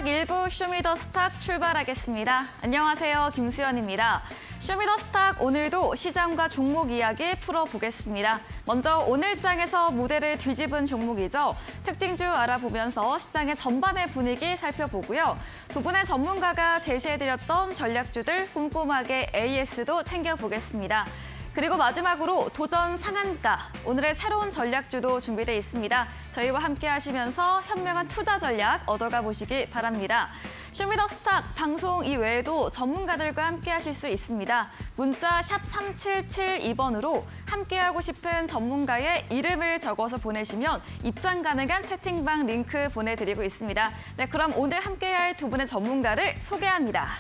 1부 쇼미더스탁 출발하겠습니다. 안녕하세요, 김수연입니다. 쇼미더스탁 오늘도 시장과 종목 이야기 풀어보겠습니다. 먼저 오늘장에서 무대를 뒤집은 종목이죠. 특징주 알아보면서 시장의 전반의 분위기 살펴보고요. 두 분의 전문가가 제시해드렸던 전략주들 꼼꼼하게 AS도 챙겨보겠습니다. 그리고 마지막으로 도전 상한가, 오늘의 새로운 전략주도 준비되어 있습니다. 저희와 함께 하시면서 현명한 투자 전략 얻어가 보시기 바랍니다. 쇼미더스탁 방송 이외에도 전문가들과 함께 하실 수 있습니다. 문자 샵 3772번으로 함께하고 싶은 전문가의 이름을 적어서 보내시면 입장 가능한 채팅방 링크 보내드리고 있습니다. 네, 그럼 오늘 함께할 두 분의 전문가를 소개합니다.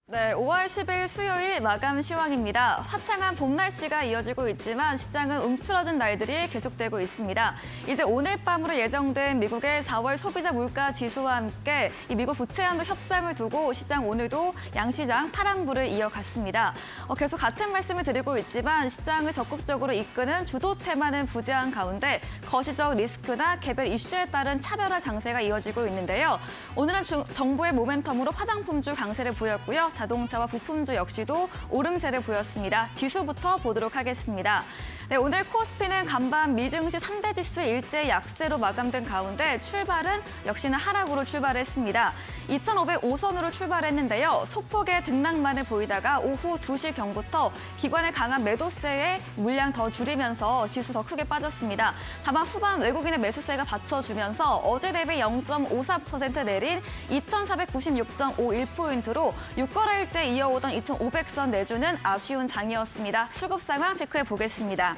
네, 5월 10일 수요일 마감 시황입니다. 화창한 봄 날씨가 이어지고 있지만 시장은 움츠러진 날들이 계속되고 있습니다. 이제 오늘 밤으로 예정된 미국의 4월 소비자 물가 지수와 함께 이 미국 부채한도 협상을 두고 시장 오늘도 양시장 파란불을 이어갔습니다. 계속 같은 말씀을 드리고 있지만 시장을 적극적으로 이끄는 주도 테마는 부재한 가운데 거시적 리스크나 개별 이슈에 따른 차별화 장세가 이어지고 있는데요. 오늘은 정부의 모멘텀으로 화장품주 강세를 보였고요. 자동차와 부품주 역시도 오름세를 보였습니다. 지수부터 보도록 하겠습니다. 네, 오늘 코스피는 간밤 미증시 3대 지수 일제 약세로 마감된 가운데 출발은 역시나 하락으로 출발했습니다. 2,505선으로 출발했는데요. 소폭의 등락만을 보이다가 오후 2시경부터 기관의 강한 매도세에 물량 더 줄이면서 지수 더 크게 빠졌습니다. 다만 후반 외국인의 매수세가 받쳐주면서 어제 대비 0.54% 내린 2,496.51포인트로 6거래일째 이어오던 2,500선 내주는 아쉬운 장이었습니다. 수급 상황 체크해 보겠습니다.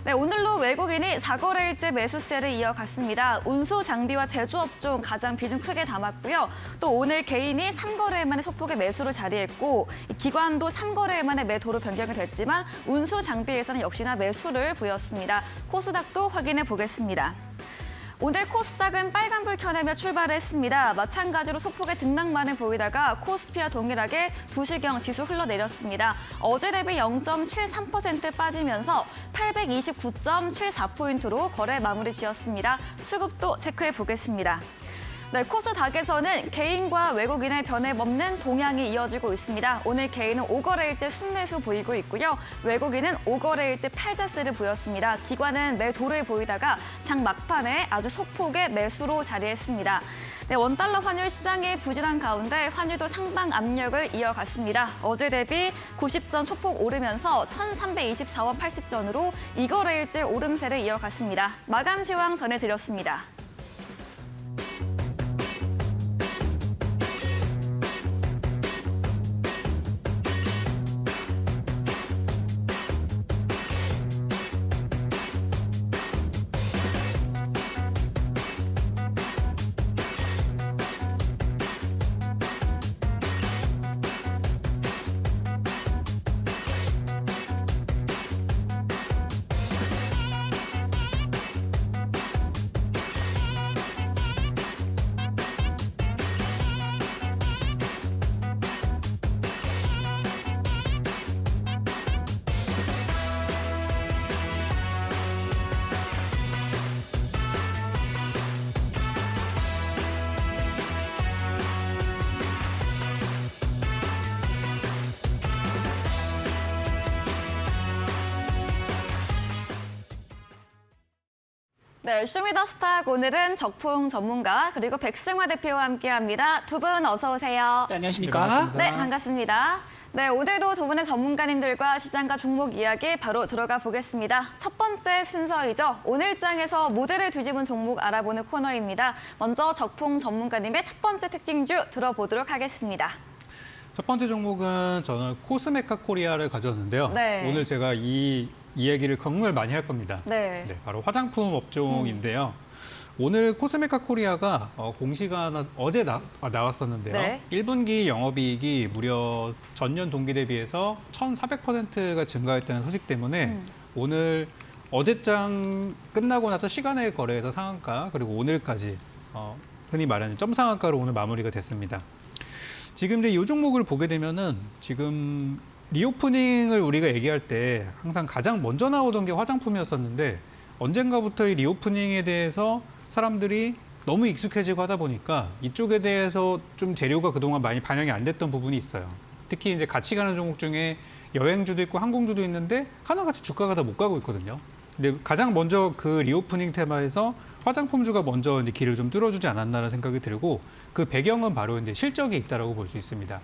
네, 오늘로 외국인이 4거래일째 매수세를 이어갔습니다. 운수, 장비와 제조업종 가장 비중 크게 담았고요. 또 오늘 개인이 3거래일 만에 소폭의 매수를 자리했고 기관도 3거래일 만에 매도로 변경이 됐지만 운수, 장비에서는 역시나 매수를 보였습니다. 코스닥도 확인해 보겠습니다. 오늘 코스닥은 빨간불 켜내며 출발했습니다. 마찬가지로 소폭의 등락만을 보이다가 코스피와 동일하게 2시경 지수 흘러내렸습니다. 어제 대비 0.73% 빠지면서 829.74포인트로 거래 마무리 지었습니다. 수급도 체크해 보겠습니다. 네, 코스닥에서는 개인과 외국인의 변함없는 동향이 이어지고 있습니다. 오늘 개인은 5거래일째 순매수 보이고 있고요. 외국인은 5거래일째 팔자세를 보였습니다. 기관은 매도를 보이다가 장 막판에 아주 소폭의 매수로 자리했습니다. 네, 원달러 환율 시장이 부진한 가운데 환율도 상당 압력을 이어갔습니다. 어제 대비 90전 소폭 오르면서 1,324원 80전으로 2거래일째 오름세를 이어갔습니다. 마감 시황 전해드렸습니다. 네, 쇼미더스탁 오늘은 적풍 전문가 그리고 백승화 대표와 함께합니다. 두 분 어서 오세요. 네, 안녕하십니까? 네, 반갑습니다. 네, 오늘도 두 분의 전문가님들과 시장과 종목 이야기 바로 들어가 보겠습니다. 첫 번째 순서이죠. 오늘장에서 모델을 뒤집은 종목 알아보는 코너입니다. 먼저 적풍 전문가님의 첫 번째 특징주 들어보도록 하겠습니다. 첫 번째 종목은 저는 코스메카 코리아를 가져왔는데요. 네. 오늘 제가 이 이야기를 정말 많이 할 겁니다. 네. 네, 바로 화장품 업종인데요. 오늘 코스메카 코리아가 공시가 어제 나왔었는데요. 네. 1분기 영업이익이 무려 전년 동기 대비해서 1,400%가 증가했다는 소식 때문에 오늘 어제장 끝나고 나서 시간에 거래해서 상한가 그리고 오늘까지 흔히 말하는 점상한가로 오늘 마무리가 됐습니다. 지금 이제 이 종목을 보게 되면은 지금 리오프닝을 우리가 얘기할 때 항상 가장 먼저 나오던 게 화장품이었었는데 언젠가부터 이 리오프닝에 대해서 사람들이 너무 익숙해지고 하다 보니까 이쪽에 대해서 좀 재료가 그동안 많이 반영이 안 됐던 부분이 있어요. 특히 이제 같이 가는 종목 중에 여행주도 있고 항공주도 있는데 하나같이 주가가 다 못 가고 있거든요. 근데 가장 먼저 그 리오프닝 테마에서 화장품주가 먼저 이제 길을 좀 뚫어주지 않았나라는 생각이 들고 그 배경은 바로 이제 실적이 있다라고 볼 수 있습니다.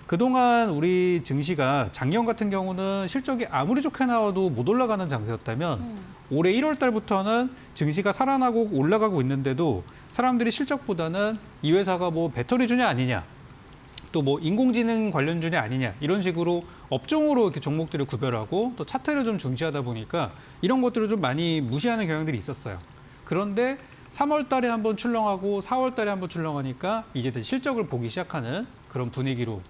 그동안 우리 증시가 작년 같은 경우는 실적이 아무리 좋게 나와도 못 올라가는 장세였다면 올해 1월 달부터는 증시가 살아나고 올라가고 있는데도 사람들이 실적보다는 이 회사가 뭐 배터리주냐 아니냐 또 뭐 인공지능 관련주냐 아니냐 이런 식으로 업종으로 이렇게 종목들을 구별하고 또 차트를 좀 중시하다 보니까 이런 것들을 좀 많이 무시하는 경향들이 있었어요. 그런데 3월 달에 한번 출렁하고 4월 달에 한번 출렁하니까 이제 실적을 보기 시작하는 그런 분위기로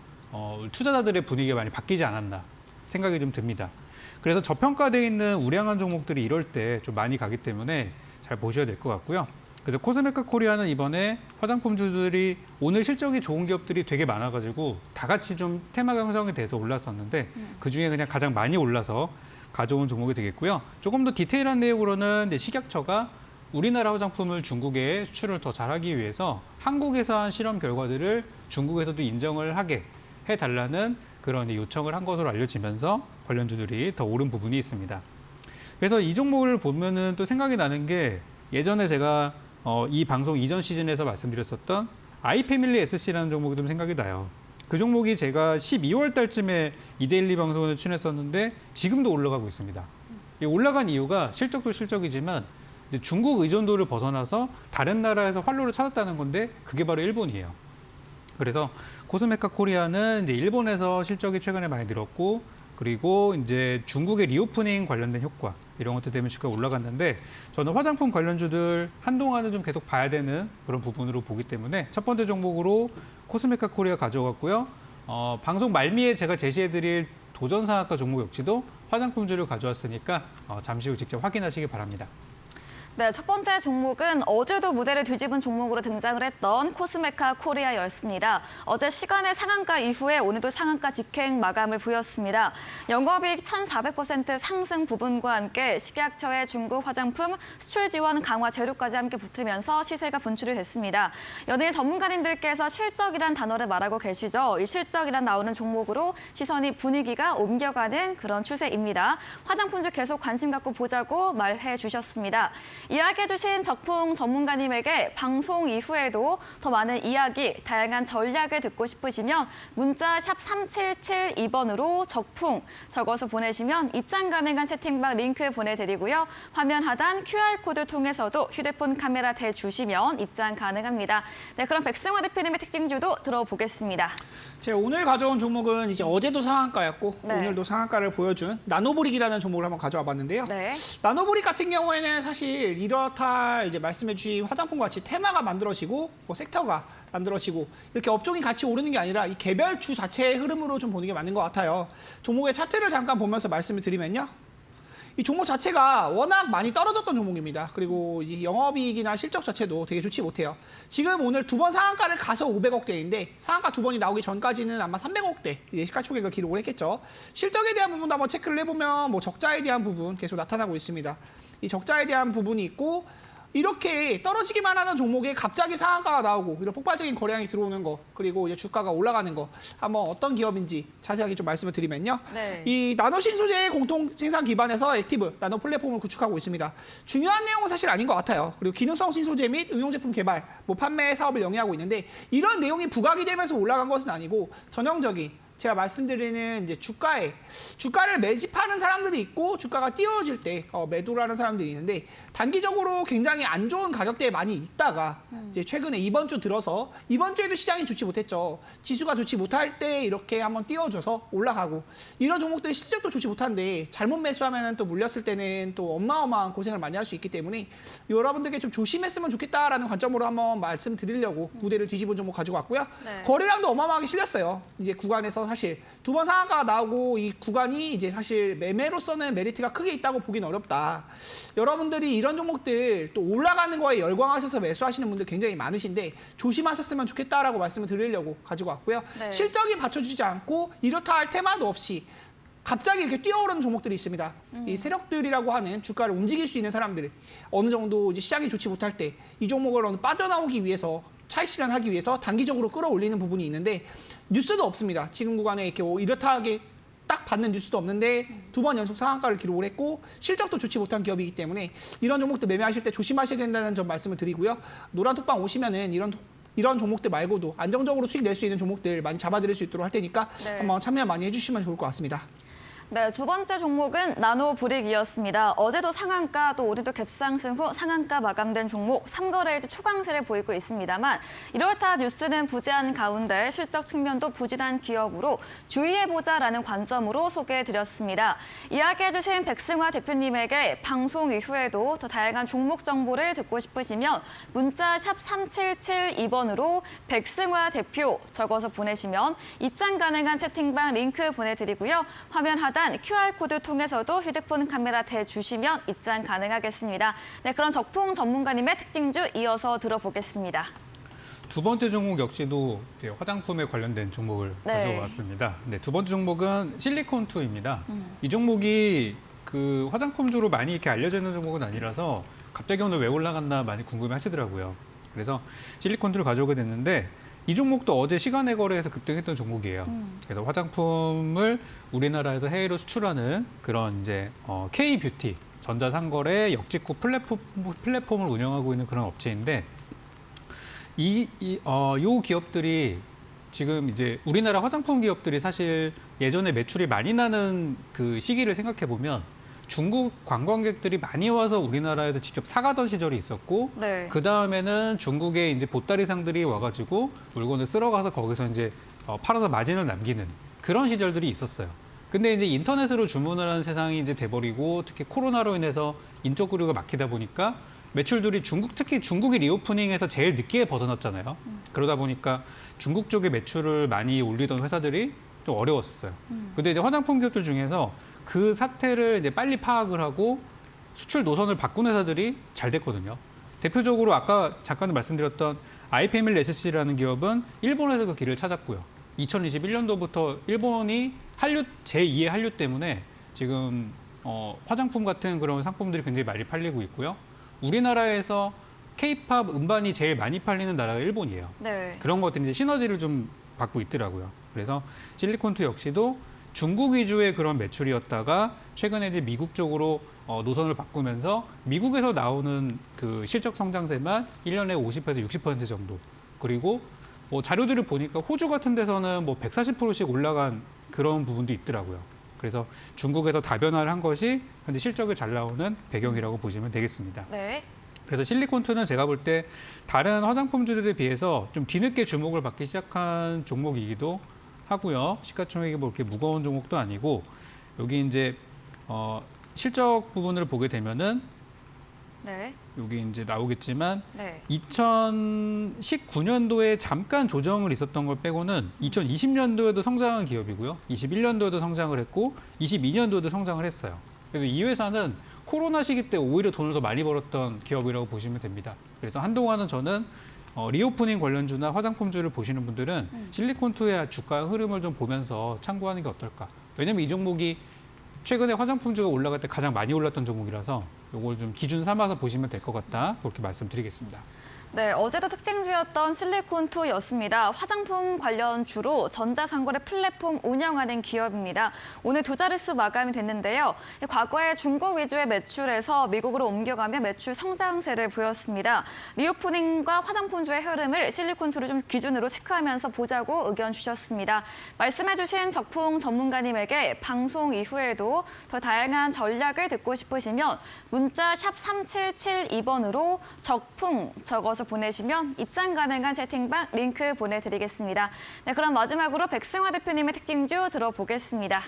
투자자들의 분위기가 많이 바뀌지 않았나 생각이 좀 듭니다. 그래서 저평가되어 있는 우량한 종목들이 이럴 때 좀 많이 가기 때문에 잘 보셔야 될 것 같고요. 그래서 코스메카 코리아는 이번에 화장품주들이 오늘 실적이 좋은 기업들이 되게 많아가지고 다 같이 좀 테마 형성이 돼서 올랐었는데 그중에 그냥 가장 많이 올라서 가져온 종목이 되겠고요. 조금 더 디테일한 내용으로는 이제 식약처가 우리나라 화장품을 중국에 수출을 더 잘하기 위해서 한국에서 한 실험 결과들을 중국에서도 인정을 하게 해달라는 그런 요청을 한 것으로 알려지면서 관련주들이 더 오른 부분이 있습니다. 그래서 이 종목을 보면은 또 생각이 나는 게 예전에 제가 이 방송 이전 시즌에서 말씀드렸었던 아이패밀리 SC라는 종목이 좀 생각이 나요. 그 종목이 제가 12월 달쯤에 이데일리 방송을 출연했었는데 지금도 올라가고 있습니다. 이 올라간 이유가 실적도 실적이지만 중국 의존도를 벗어나서 다른 나라에서 활로를 찾았다는 건데 그게 바로 일본이에요. 그래서 코스메카 코리아는 이제 일본에서 실적이 최근에 많이 늘었고 그리고 이제 중국의 리오프닝 관련된 효과 이런 것들 때문에 주가가 올라갔는데 저는 화장품 관련주들 한동안은 좀 계속 봐야 되는 그런 부분으로 보기 때문에 첫 번째 종목으로 코스메카 코리아 가져갔고요. 방송 말미에 제가 제시해드릴 도전상한가 종목 역시도 화장품주를 가져왔으니까 잠시 후 직접 확인하시기 바랍니다. 네, 첫 번째 종목은 어제도 무대를 뒤집은 종목으로 등장을 했던 코스메카 코리아였습니다. 어제 시간의 상한가 이후에 오늘도 상한가 직행 마감을 보였습니다. 영업이익 1,400% 상승 부분과 함께 식약처의 중국 화장품 수출 지원 강화 재료까지 함께 붙으면서 시세가 분출이 됐습니다. 연일 전문가님들께서 실적이란 단어를 말하고 계시죠. 이 실적이란 나오는 종목으로 시선이 분위기가 옮겨가는 그런 추세입니다. 화장품주 계속 관심 갖고 보자고 말해 주셨습니다. 이야기해주신 적풍 전문가님에게 방송 이후에도 더 많은 이야기, 다양한 전략을 듣고 싶으시면 문자 샵 3772번으로 적풍 적어서 보내시면 입장 가능한 채팅방 링크 보내드리고요. 화면 하단 QR코드 통해서도 휴대폰 카메라 대주시면 입장 가능합니다. 네, 그럼 백승화 대표님의 특징주도 들어보겠습니다. 제가 오늘 가져온 종목은 이제 어제도 상한가였고 네. 오늘도 상한가를 보여준 나노보릭이라는 종목을 한번 가져와 봤는데요. 네. 나노보릭 같은 경우에는 사실 이렇다 이제 말씀해주신 화장품과 같이 테마가 만들어지고 뭐 섹터가 만들어지고 이렇게 업종이 같이 오르는 게 아니라 이 개별주 자체의 흐름으로 좀 보는 게 맞는 것 같아요. 종목의 차트를 잠깐 보면서 말씀을 드리면요. 이 종목 자체가 워낙 많이 떨어졌던 종목입니다. 그리고 이 영업이익이나 실적 자체도 되게 좋지 못해요. 지금 오늘 두 번 상한가를 가서 500억대인데 상한가 두 번이 나오기 전까지는 아마 300억대 시가총액을 기록을 했겠죠. 실적에 대한 부분도 한번 체크를 해보면 뭐 적자에 대한 부분 계속 나타나고 있습니다. 이 적자에 대한 부분이 있고 이렇게 떨어지기만 하는 종목에 갑자기 상한가가 나오고 이런 폭발적인 거래량이 들어오는 거 그리고 이제 주가가 올라가는 거 한번 어떤 기업인지 자세하게 좀 말씀을 드리면요. 네. 이 나노 신소재 공통 생산 기반에서 액티브 나노 플랫폼을 구축하고 있습니다. 중요한 내용은 사실 아닌 것 같아요. 그리고 기능성 신소재 및 응용 제품 개발, 뭐 판매 사업을 영위하고 있는데 이런 내용이 부각이 되면서 올라간 것은 아니고 전형적인 제가 말씀드리는 이제 주가를 매집하는 사람들이 있고 주가가 띄워질 때 매도를 하는 사람들이 있는데 단기적으로 굉장히 안 좋은 가격대에 많이 있다가 이제 최근에 이번 주 들어서 이번 주에도 시장이 좋지 못했죠. 지수가 좋지 못할 때 이렇게 한번 띄워줘서 올라가고 이런 종목들이 실적도 좋지 못한데 잘못 매수하면 또 물렸을 때는 또 어마어마한 고생을 많이 할 수 있기 때문에 여러분들께 좀 조심했으면 좋겠다라는 관점으로 한번 말씀드리려고 무대를 뒤집은 종목 가지고 왔고요. 네. 거래량도 어마어마하게 실렸어요. 이제 구간에서 사실 두 번 상한가가 나오고 이 구간이 이제 사실 매매로서는 메리트가 크게 있다고 보긴 어렵다. 여러분들이 이런 종목들 또 올라가는 거에 열광하셔서 매수하시는 분들 굉장히 많으신데 조심하셨으면 좋겠다라고 말씀을 드리려고 가지고 왔고요. 네. 실적이 받쳐주지 않고 이렇다 할 테마도 없이 갑자기 이렇게 뛰어오르는 종목들이 있습니다. 이 세력들이라고 하는 주가를 움직일 수 있는 사람들 어느 정도 이제 시장이 좋지 못할 때 이 종목을 빠져나오기 위해서 차익 실현하기 위해서 단기적으로 끌어올리는 부분이 있는데 뉴스도 없습니다. 지금 구간에 이렇게 이렇다 하게 딱 받는 뉴스도 없는데 두 번 연속 상한가를 기록을 했고 실적도 좋지 못한 기업이기 때문에 이런 종목들 매매하실 때 조심하셔야 된다는 점 말씀을 드리고요. 노란톡방 오시면은 이런 종목들 말고도 안정적으로 수익 낼 수 있는 종목들 많이 잡아드릴 수 있도록 할 테니까 네. 한번 참여 많이 해주시면 좋을 것 같습니다. 네, 두 번째 종목은 나노브릭이었습니다. 어제도 상한가, 또 오늘도 갭상승 후 상한가 마감된 종목 3거래일째 초강세를 보이고 있습니다만 이렇다 뉴스는 부재한 가운데 실적 측면도 부진한 기업으로 주의해보자라는 관점으로 소개해드렸습니다. 이야기해주신 백승화 대표님에게 방송 이후에도 더 다양한 종목 정보를 듣고 싶으시면 문자 샵 3772번으로 백승화 대표 적어서 보내시면 입장 가능한 채팅방 링크 보내드리고요. 화면 하단 QR코드 통해서도 휴대폰 카메라 대주시면 입장 가능하겠습니다. 네, 그런 적풍 전문가님의 특징주 이어서 들어보겠습니다. 두 번째 종목 역시도 이제 화장품에 관련된 종목을 네. 가져왔습니다. 네, 두 번째 종목은 실리콘2입니다. 이 종목이 그 화장품주로 많이 이렇게 알려져 있는 종목은 아니라서 갑자기 오늘 왜 올라갔나 많이 궁금해하시더라고요. 그래서 실리콘2를 가져오게 됐는데 이 종목도 어제 시간의 거래에서 급등했던 종목이에요. 그래서 화장품을 우리나라에서 해외로 수출하는 그런 이제 K-뷰티 전자상거래 역직구 플랫폼을 운영하고 있는 그런 업체인데 요 기업들이 지금 이제 우리나라 화장품 기업들이 사실 예전에 매출이 많이 나는 그 시기를 생각해 보면 중국 관광객들이 많이 와서 우리나라에서 직접 사가던 시절이 있었고, 네. 그 다음에는 중국의 이제 보따리상들이 와가지고 물건을 쓸어가서 거기서 이제 팔아서 마진을 남기는 그런 시절들이 있었어요. 근데 이제 인터넷으로 주문을 하는 세상이 이제 돼버리고 특히 코로나로 인해서 인적 구류가 막히다 보니까 매출들이 특히 중국이 리오프닝에서 제일 늦게 벗어났잖아요. 그러다 보니까 중국 쪽에 매출을 많이 올리던 회사들이 좀 어려웠었어요. 근데 이제 화장품 기업들 중에서 그 사태를 이제 빨리 파악을 하고 수출 노선을 바꾼 회사들이 잘 됐거든요. 대표적으로 아까 잠깐 말씀드렸던 아이페밀 SC라는 기업은 일본에서 그 길을 찾았고요. 2021년도부터 일본이 제2의 한류 때문에 지금 화장품 같은 그런 상품들이 굉장히 많이 팔리고 있고요. 우리나라에서 K-팝 음반이 제일 많이 팔리는 나라가 일본이에요. 네. 그런 것들이 이제 시너지를 좀 받고 있더라고요. 그래서 실리콘2 역시도 중국 위주의 그런 매출이었다가 최근에 이제 미국 쪽으로 노선을 바꾸면서 미국에서 나오는 그 실적 성장세만 1년에 50에서 60% 정도. 그리고 뭐 자료들을 보니까 호주 같은 데서는 뭐 140%씩 올라간 그런 부분도 있더라고요. 그래서 중국에서 다변화를 한 것이 현재 실적을 잘 나오는 배경이라고 보시면 되겠습니다. 네. 그래서 실리콘2는 제가 볼 때 다른 화장품주들에 비해서 좀 뒤늦게 주목을 받기 시작한 종목이기도 하고요. 시가총액이 뭐 이렇게 무거운 종목도 아니고 여기 이제 실적 부분을 보게 되면은 네. 여기 이제 나오겠지만 네. 2019년도에 잠깐 조정을 있었던 걸 빼고는 2020년도에도 성장한 기업이고요. 21년도에도 성장을 했고 22년도에도 성장을 했어요. 그래서 이 회사는 코로나 시기 때 오히려 돈을 더 많이 벌었던 기업이라고 보시면 됩니다. 그래서 한동안은 저는 리오프닝 관련주나 화장품주를 보시는 분들은 실리콘2의 주가 흐름을 좀 보면서 참고하는 게 어떨까. 왜냐면 이 종목이 최근에 화장품주가 올라갈 때 가장 많이 올랐던 종목이라서 이걸 좀 기준 삼아서 보시면 될 것 같다. 그렇게 말씀드리겠습니다. 네, 어제도 특징주였던 실리콘2였습니다. 화장품 관련 주로 전자상거래 플랫폼 운영하는 기업입니다. 오늘 두 자릿수 마감이 됐는데요. 과거에 중국 위주의 매출에서 미국으로 옮겨가며 매출 성장세를 보였습니다. 리오프닝과 화장품주의 흐름을 실리콘2를 좀 기준으로 체크하면서 보자고 의견 주셨습니다. 말씀해주신 적풍 전문가님에게 방송 이후에도 더 다양한 전략을 듣고 싶으시면 문자 샵 3772번으로 적풍 적어서 보내시면 입장 가능한 채팅방 링크 보내드리겠습니다. 네, 그럼 마지막으로 백승화 대표님의 특징주 들어보겠습니다.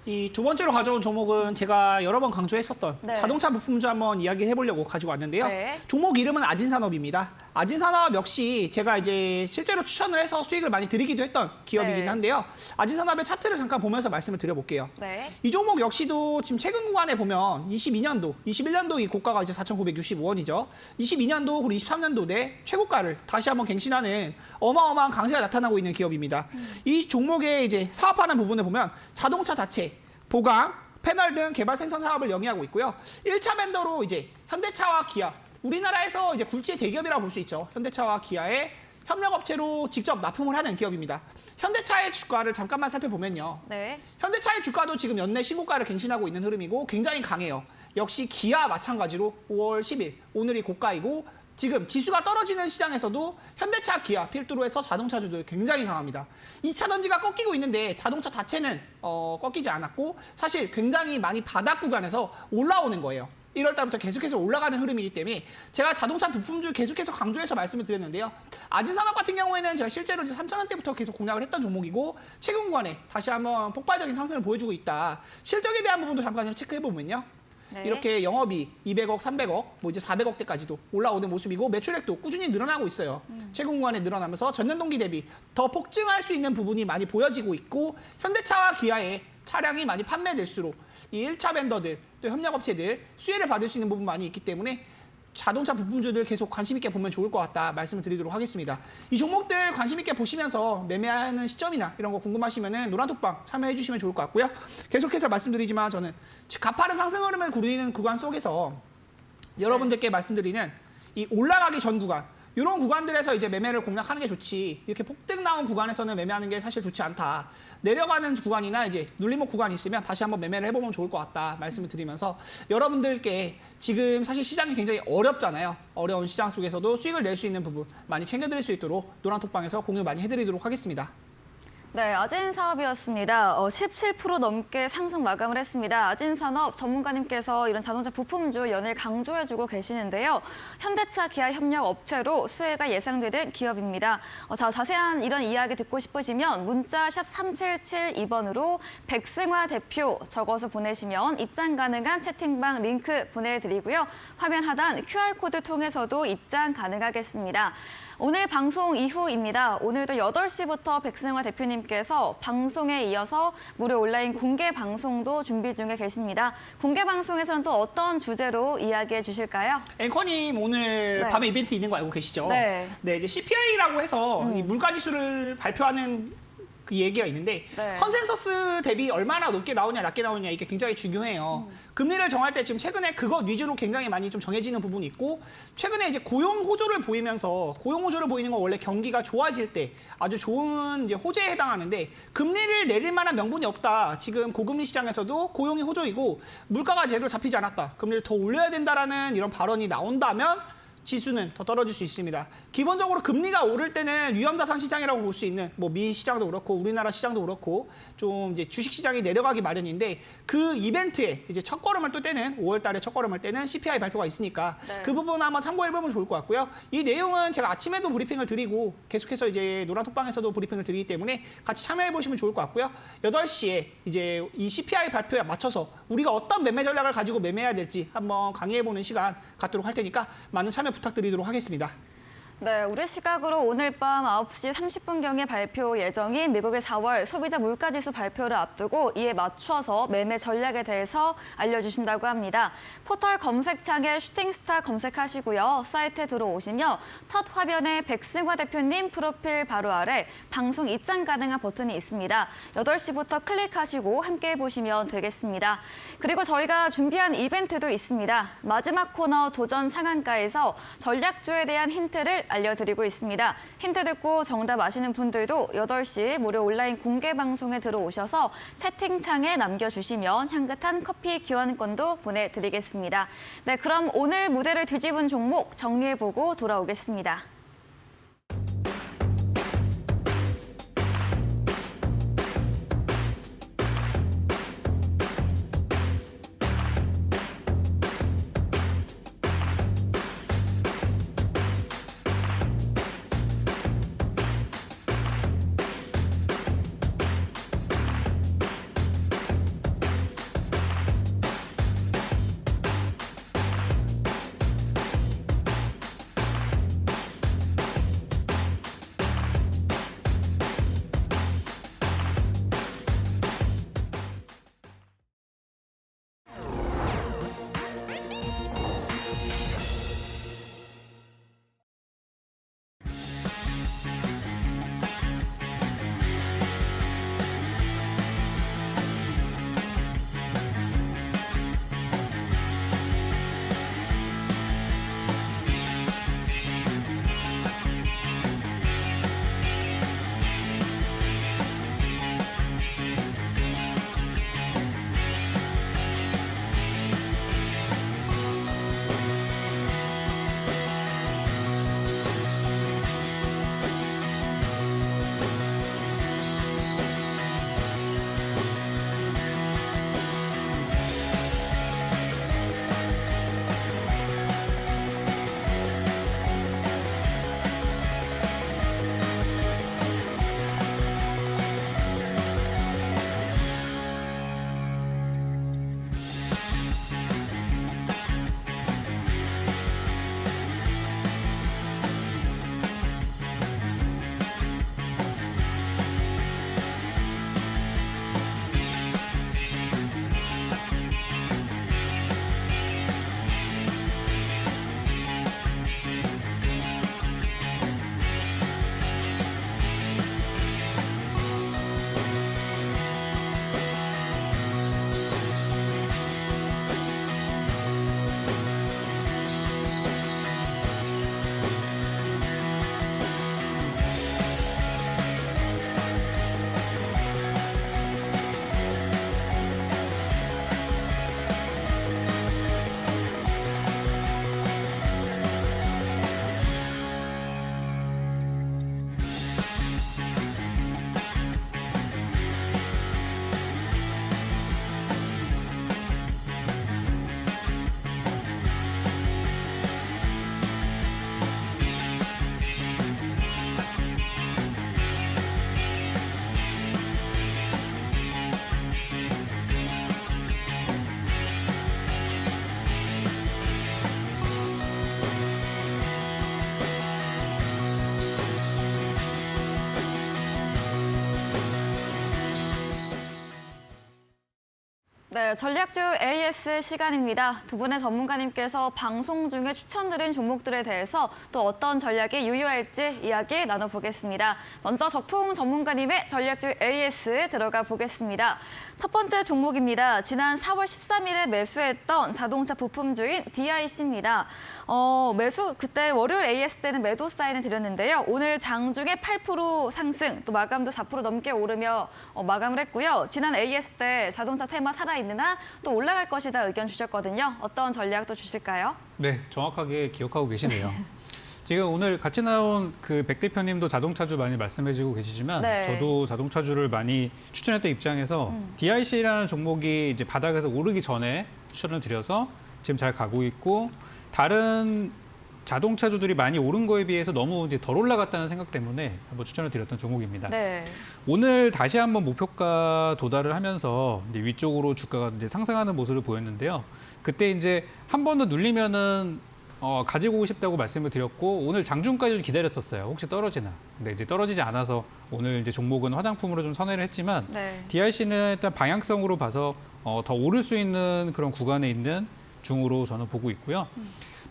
이 두 번째로 가져온 종목은 제가 여러 번 강조했었던 네. 자동차 부품주 한번 이야기해보려고 가지고 왔는데요. 네. 종목 이름은 아진산업입니다. 아진산업 역시 제가 이제 실제로 추천을 해서 수익을 많이 드리기도 했던 기업이긴 네. 한데요. 아진산업의 차트를 잠깐 보면서 말씀을 드려볼게요. 네. 이 종목 역시도 지금 최근 구간에 보면 22년도, 21년도 이 고가가 이제 4,965원이죠. 22년도 그리고 23년도 내 최고가를 다시 한번 갱신하는 어마어마한 강세가 나타나고 있는 기업입니다. 이 종목의 이제 사업하는 부분을 보면 자동차 자체, 보강, 패널 등 개발 생산 사업을 영위하고 있고요. 1차 벤더로 이제 현대차와 기아, 우리나라에서 이제 굴지의 대기업이라고 볼 수 있죠. 현대차와 기아의 협력업체로 직접 납품을 하는 기업입니다. 현대차의 주가를 잠깐만 살펴보면요. 네. 현대차의 주가도 지금 연내 신고가를 갱신하고 있는 흐름이고 굉장히 강해요. 역시 기아 마찬가지로 5월 10일 오늘이 고가이고 지금 지수가 떨어지는 시장에서도 현대차, 기아, 필두로 해서 자동차주들 굉장히 강합니다. 2차 전지가 꺾이고 있는데 자동차 자체는 꺾이지 않았고 사실 굉장히 많이 바닥 구간에서 올라오는 거예요. 1월 달부터 계속해서 올라가는 흐름이기 때문에 제가 자동차 부품주 계속해서 강조해서 말씀을 드렸는데요. 아진산업 같은 경우에는 제가 실제로 3,000원대부터 계속 공략을 했던 종목이고 최근 구간에 다시 한번 폭발적인 상승을 보여주고 있다. 실적에 대한 부분도 잠깐 체크해보면요. 네. 이렇게 영업이 200억, 300억, 뭐 이제 400억대까지도 올라오는 모습이고 매출액도 꾸준히 늘어나고 있어요. 최근 구간에 늘어나면서 전년 동기 대비 더 폭증할 수 있는 부분이 많이 보여지고 있고 현대차와 기아의 차량이 많이 판매될수록 이 1차 벤더들 또 협력업체들 수혜를 받을 수 있는 부분 많이 있기 때문에 자동차 부품주들 계속 관심 있게 보면 좋을 것 같다 말씀을 드리도록 하겠습니다. 이 종목들 관심 있게 보시면서 매매하는 시점이나 이런 거 궁금하시면은 노란톡방 참여해 주시면 좋을 것 같고요. 계속해서 말씀드리지만 저는 가파른 상승 흐름을 구르는 구간 속에서 여러분들께 말씀드리는 이 올라가기 전 구간 이런 구간들에서 이제 매매를 공략하는 게 좋지 이렇게 폭등 나온 구간에서는 매매하는 게 사실 좋지 않다. 내려가는 구간이나 이제 눌림목 구간이 있으면 다시 한번 매매를 해보면 좋을 것 같다 말씀을 드리면서 여러분들께 지금 사실 시장이 굉장히 어렵잖아요. 어려운 시장 속에서도 수익을 낼 수 있는 부분 많이 챙겨드릴 수 있도록 노란톡방에서 공유 많이 해드리도록 하겠습니다. 네, 아진사업이었습니다. 17% 넘게 상승 마감을 했습니다. 아진산업 전문가님께서 이런 자동차 부품주 연일 강조해주고 계시는데요. 현대차, 기아 협력 업체로 수혜가 예상되는 기업입니다. 자세한 이런 이야기 듣고 싶으시면 문자 샵 3772번으로 백승화 대표 적어서 보내시면 입장 가능한 채팅방 링크 보내드리고요. 화면 하단 QR코드 통해서도 입장 가능하겠습니다. 오늘 방송 이후입니다. 오늘도 8시부터 백승화 대표님께서 방송에 이어서 무료 온라인 공개 방송도 준비 중에 계십니다. 공개 방송에서는 또 어떤 주제로 이야기해 주실까요? 앵커님 오늘 네. 밤에 이벤트 있는 거 알고 계시죠? 네. 네, 이제 CPI라고 해서 이 물가지수를 발표하는 그 얘기가 있는데 네. 컨센서스 대비 얼마나 높게 나오냐 낮게 나오냐 이게 굉장히 중요해요. 금리를 정할 때 지금 최근에 그것 위주로 굉장히 많이 좀 정해지는 부분이 있고 최근에 이제 고용 호조를 보이면서 고용 호조를 보이는 건 원래 경기가 좋아질 때 아주 좋은 이제 호재에 해당하는데 금리를 내릴 만한 명분이 없다. 지금 고금리 시장에서도 고용이 호조이고 물가가 제대로 잡히지 않았다. 금리를 더 올려야 된다라는 이런 발언이 나온다면 지수는 더 떨어질 수 있습니다. 기본적으로 금리가 오를 때는 위험자산 시장이라고 볼 수 있는 뭐 미 시장도 그렇고 우리나라 시장도 그렇고 좀 이제 주식 시장이 내려가기 마련인데 그 이벤트에 이제 첫걸음을 또 떼는 5월 달에 첫걸음을 떼는 CPI 발표가 있으니까 네. 그 부분 한번 참고해 보면 좋을 것 같고요. 이 내용은 제가 아침에도 브리핑을 드리고 계속해서 이제 노란톡방에서도 브리핑을 드리기 때문에 같이 참여해 보시면 좋을 것 같고요. 8시에 이제 이 CPI 발표에 맞춰서 우리가 어떤 매매 전략을 가지고 매매해야 될지 한번 강의해 보는 시간 갖도록 할 테니까 많은 참여 부탁드리도록 하겠습니다. 네, 우리 시각으로 오늘 밤 9시 30분경에 발표 예정인 미국의 4월 소비자 물가지수 발표를 앞두고 이에 맞춰서 매매 전략에 대해서 알려주신다고 합니다. 포털 검색창에 슈팅스타 검색하시고요. 사이트에 들어오시면 첫 화면에 백승화 대표님 프로필 바로 아래 방송 입장 가능한 버튼이 있습니다. 8시부터 클릭하시고 함께 보시면 되겠습니다. 그리고 저희가 준비한 이벤트도 있습니다. 마지막 코너 도전 상한가에서 전략주에 대한 힌트를 알려드리고 있습니다. 힌트 듣고 정답 아시는 분들도 8시 무료 온라인 공개 방송에 들어오셔서 채팅창에 남겨주시면 향긋한 커피 교환권도 보내드리겠습니다. 네, 그럼 오늘 무대를 뒤집은 종목 정리해보고 돌아오겠습니다. 네, 전략주 AS 시간입니다. 두 분의 전문가님께서 방송 중에 추천드린 종목들에 대해서 또 어떤 전략이 유효할지 이야기 나눠보겠습니다. 먼저 적풍 전문가님의 전략주 AS 들어가 보겠습니다. 첫 번째 종목입니다. 지난 4월 13일에 매수했던 자동차 부품주인 DIC입니다. 그때 월요일 AS 때는 매도 사인을 드렸는데요. 오늘 장중에 8% 상승, 또 마감도 4% 넘게 오르며 마감을 했고요. 지난 AS 때 자동차 테마 살아있느나 또 올라갈 것이다 의견 주셨거든요. 어떤 전략도 주실까요? 네, 정확하게 기억하고 계시네요. 지금 오늘 같이 나온 그 백 대표님도 자동차주 많이 말씀해주고 계시지만 네. 저도 자동차주를 많이 추천했던 입장에서 DIC라는 종목이 이제 바닥에서 오르기 전에 추천을 드려서 지금 잘 가고 있고 다른 자동차주들이 많이 오른 거에 비해서 너무 이제 덜 올라갔다는 생각 때문에 한번 추천을 드렸던 종목입니다. 네. 오늘 다시 한번 목표가 도달을 하면서 이제 위쪽으로 주가가 이제 상승하는 모습을 보였는데요. 그때 이제 한 번 더 눌리면은 가지고 오고 싶다고 말씀을 드렸고 오늘 장중까지 기다렸었어요. 혹시 떨어지나. 근데 이제 떨어지지 않아서 오늘 이제 종목은 화장품으로 좀 선회를 했지만 네. DIC는 일단 방향성으로 봐서 더 오를 수 있는 그런 구간에 있는 중으로 저는 보고 있고요.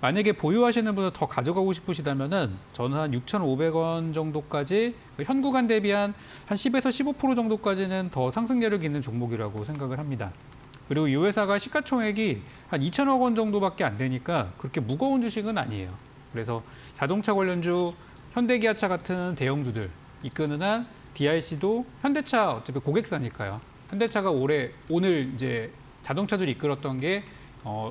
만약에 보유하시는 분들 더 가져가고 싶으시다면은 저는 한 6,500원 정도까지 현 구간 대비 한 10에서 15% 정도까지는 더 상승력이 있는 종목이라고 생각을 합니다. 그리고 이 회사가 시가총액이 한 2천억 원 정도밖에 안 되니까 그렇게 무거운 주식은 아니에요. 그래서 자동차 관련주 현대기아차 같은 대형주들 이끄는 한 DIC도 현대차 어차피 고객사니까요. 현대차가 오늘 이제 자동차주를 이끌었던 게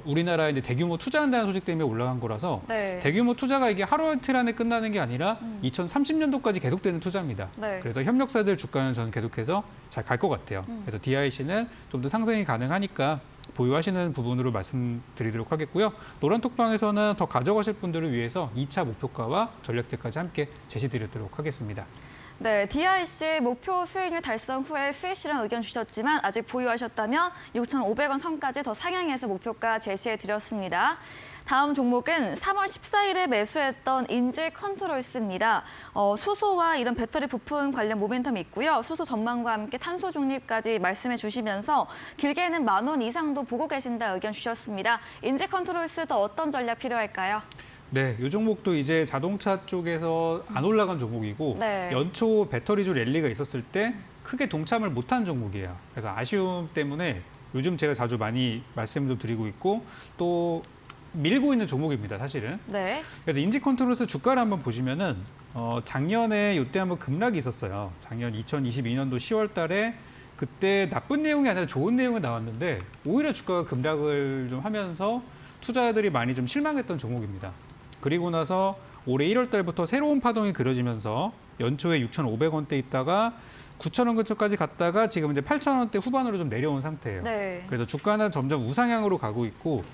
우리나라에 이제 대규모 투자한다는 소식 때문에 올라간 거라서 네. 대규모 투자가 이게 하루 이틀 안에 끝나는 게 아니라 2030년도까지 계속되는 투자입니다. 네. 그래서 협력사들 주가는 저는 계속해서 잘 갈 것 같아요. 그래서 DIC는 좀 더 상승이 가능하니까 보유하시는 부분으로 말씀드리도록 하겠고요. 노란톡방에서는 더 가져가실 분들을 위해서 2차 목표가와 전략들까지 함께 제시드리도록 하겠습니다. 네, DIC 목표 수익률 달성 후에 수익 실현 의견 주셨지만 아직 보유하셨다면 6,500원 선까지 더 상향해서 목표가 제시해드렸습니다. 다음 종목은 3월 14일에 매수했던 인질 컨트롤스입니다. 수소와 이런 배터리 부품 관련 모멘텀이 있고요. 수소 전망과 함께 탄소 중립까지 말씀해 주시면서 길게는 10,000원 이상도 보고 계신다 의견 주셨습니다. 인질 컨트롤스 또 어떤 전략 필요할까요? 네, 이 종목도 이제 자동차 쪽에서 안 올라간 종목이고 네. 연초 배터리주 랠리가 있었을 때 크게 동참을 못한 종목이에요. 그래서 아쉬움 때문에 요즘 제가 자주 많이 말씀도 드리고 있고 또 밀고 있는 종목입니다, 사실은. 네. 그래서 인지컨트롤스 주가를 한번 보시면은 작년에 이때 한번 급락이 있었어요. 작년 2022년도 10월 달에 그때 나쁜 내용이 아니라 좋은 내용이 나왔는데 오히려 주가가 급락을 좀 하면서 투자자들이 많이 좀 실망했던 종목입니다. 그리고 나서 올해 1월 달부터 새로운 파동이 그려지면서 연초에 6,500원대 있다가 9,000원 근처까지 갔다가 지금 이제 8,000원대 후반으로 좀 내려온 상태예요. 네. 그래서 주가는 점점 우상향으로 가고 있고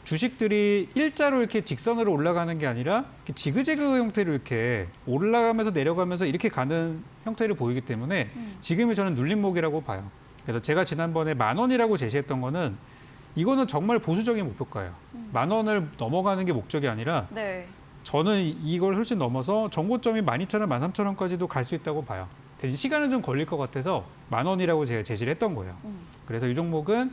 주식들이 일자로 이렇게 직선으로 올라가는 게 아니라 이렇게 지그재그 형태로 이렇게 올라가면서 내려가면서 이렇게 가는 형태를 보이기 때문에 지금이 저는 눌림목이라고 봐요. 그래서 제가 지난번에 10,000원이라고 제시했던 거는 이거는 정말 보수적인 목표가예요. 10,000원을 넘어가는 게 목적이 아니라 네. 저는 이걸 훨씬 넘어서 정고점이 12,000원, 13,000원까지도 갈 수 있다고 봐요. 대신 시간은 좀 걸릴 것 같아서 10,000원이라고 제가 제시를 했던 거예요. 그래서 이 종목은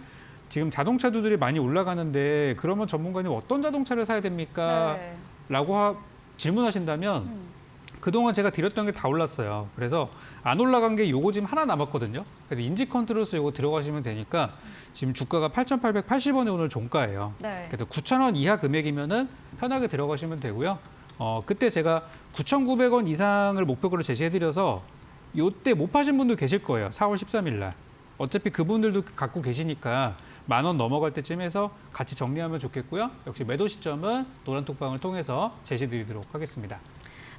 지금 자동차주들이 많이 올라가는데 그러면 전문가님 어떤 자동차를 사야 됩니까? 네. 라고 질문하신다면 그동안 제가 드렸던 게 다 올랐어요. 그래서 안 올라간 게 요거 지금 하나 남았거든요. 그래서 인지 컨트롤스 요거 들어가시면 되니까 지금 주가가 8,880원에 오늘 종가예요. 네. 그래서 9,000원 이하 금액이면은 편하게 들어가시면 되고요. 그때 제가 9,900원 이상을 목표가로 제시해드려서 요때 못 파신 분도 계실 거예요. 4월 13일 날. 어차피 그분들도 갖고 계시니까 10,000원 넘어갈 때쯤 해서 같이 정리하면 좋겠고요. 역시 매도 시점은 노란톡방을 통해서 제시드리도록 하겠습니다.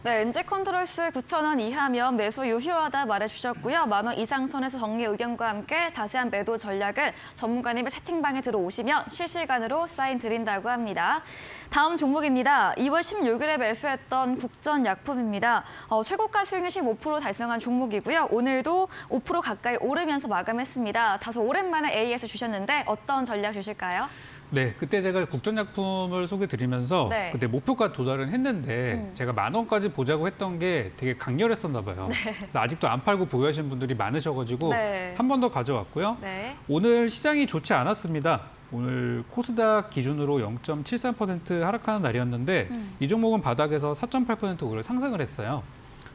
네, 엔지 컨트롤스 9,000원 이하면 매수 유효하다 말해주셨고요. 10,000원 이상 선에서 정리 의견과 함께 자세한 매도 전략은 전문가님의 채팅방에 들어오시면 실시간으로 사인 드린다고 합니다. 다음 종목입니다. 2월 16일에 매수했던 국전약품입니다. 최고가 수익률 15% 달성한 종목이고요. 오늘도 5% 가까이 오르면서 마감했습니다. 다소 오랜만에 AS 주셨는데 어떤 전략 주실까요? 네, 그때 제가 국전약품을 소개드리면서 네. 그때 목표가 도달은 했는데 제가 10,000원까지 보자고 했던 게 되게 강렬했었나 봐요. 그래서 아직도 안 팔고 보유하시는 분들이 많으셔가지고 네. 한 번 더 가져왔고요. 네. 오늘 시장이 좋지 않았습니다. 오늘 코스닥 기준으로 0.73% 하락하는 날이었는데 이 종목은 바닥에서 4.8% 오히려 상승을 했어요.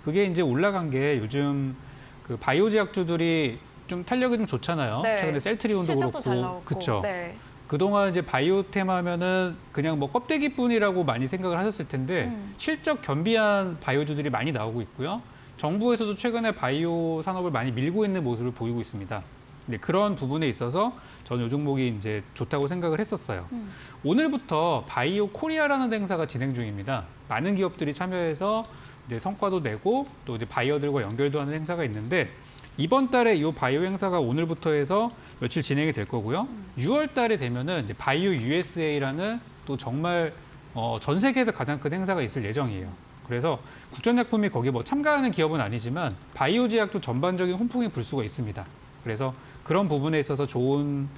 그게 이제 올라간 게 요즘 그 바이오 제약주들이 좀 탄력이 좀 좋잖아요. 네. 최근에 셀트리온도 실적도 잘 그렇고, 나왔고. 그렇죠. 네. 그동안 이제 바이오템 하면은 그냥 뭐 껍데기뿐이라고 많이 생각을 하셨을 텐데 실적 겸비한 바이오주들이 많이 나오고 있고요. 정부에서도 최근에 바이오 산업을 많이 밀고 있는 모습을 보이고 있습니다. 근데 그런 부분에 있어서 저는 이 종목이 이제 좋다고 생각을 했었어요. 오늘부터 바이오 코리아라는 행사가 진행 중입니다. 많은 기업들이 참여해서 이제 성과도 내고 또 이제 바이어들과 연결도 하는 행사가 있는데 이번 달에 이 바이오 행사가 오늘부터 해서 며칠 진행이 될 거고요. 6월 달에 되면은 이제 바이오 USA라는 또 정말 전 세계에서 가장 큰 행사가 있을 예정이에요. 그래서 국전약품이 거기 뭐 참가하는 기업은 아니지만 바이오 제약도 전반적인 훈풍이 불 수가 있습니다. 그래서 그런 부분에 있어서 좋은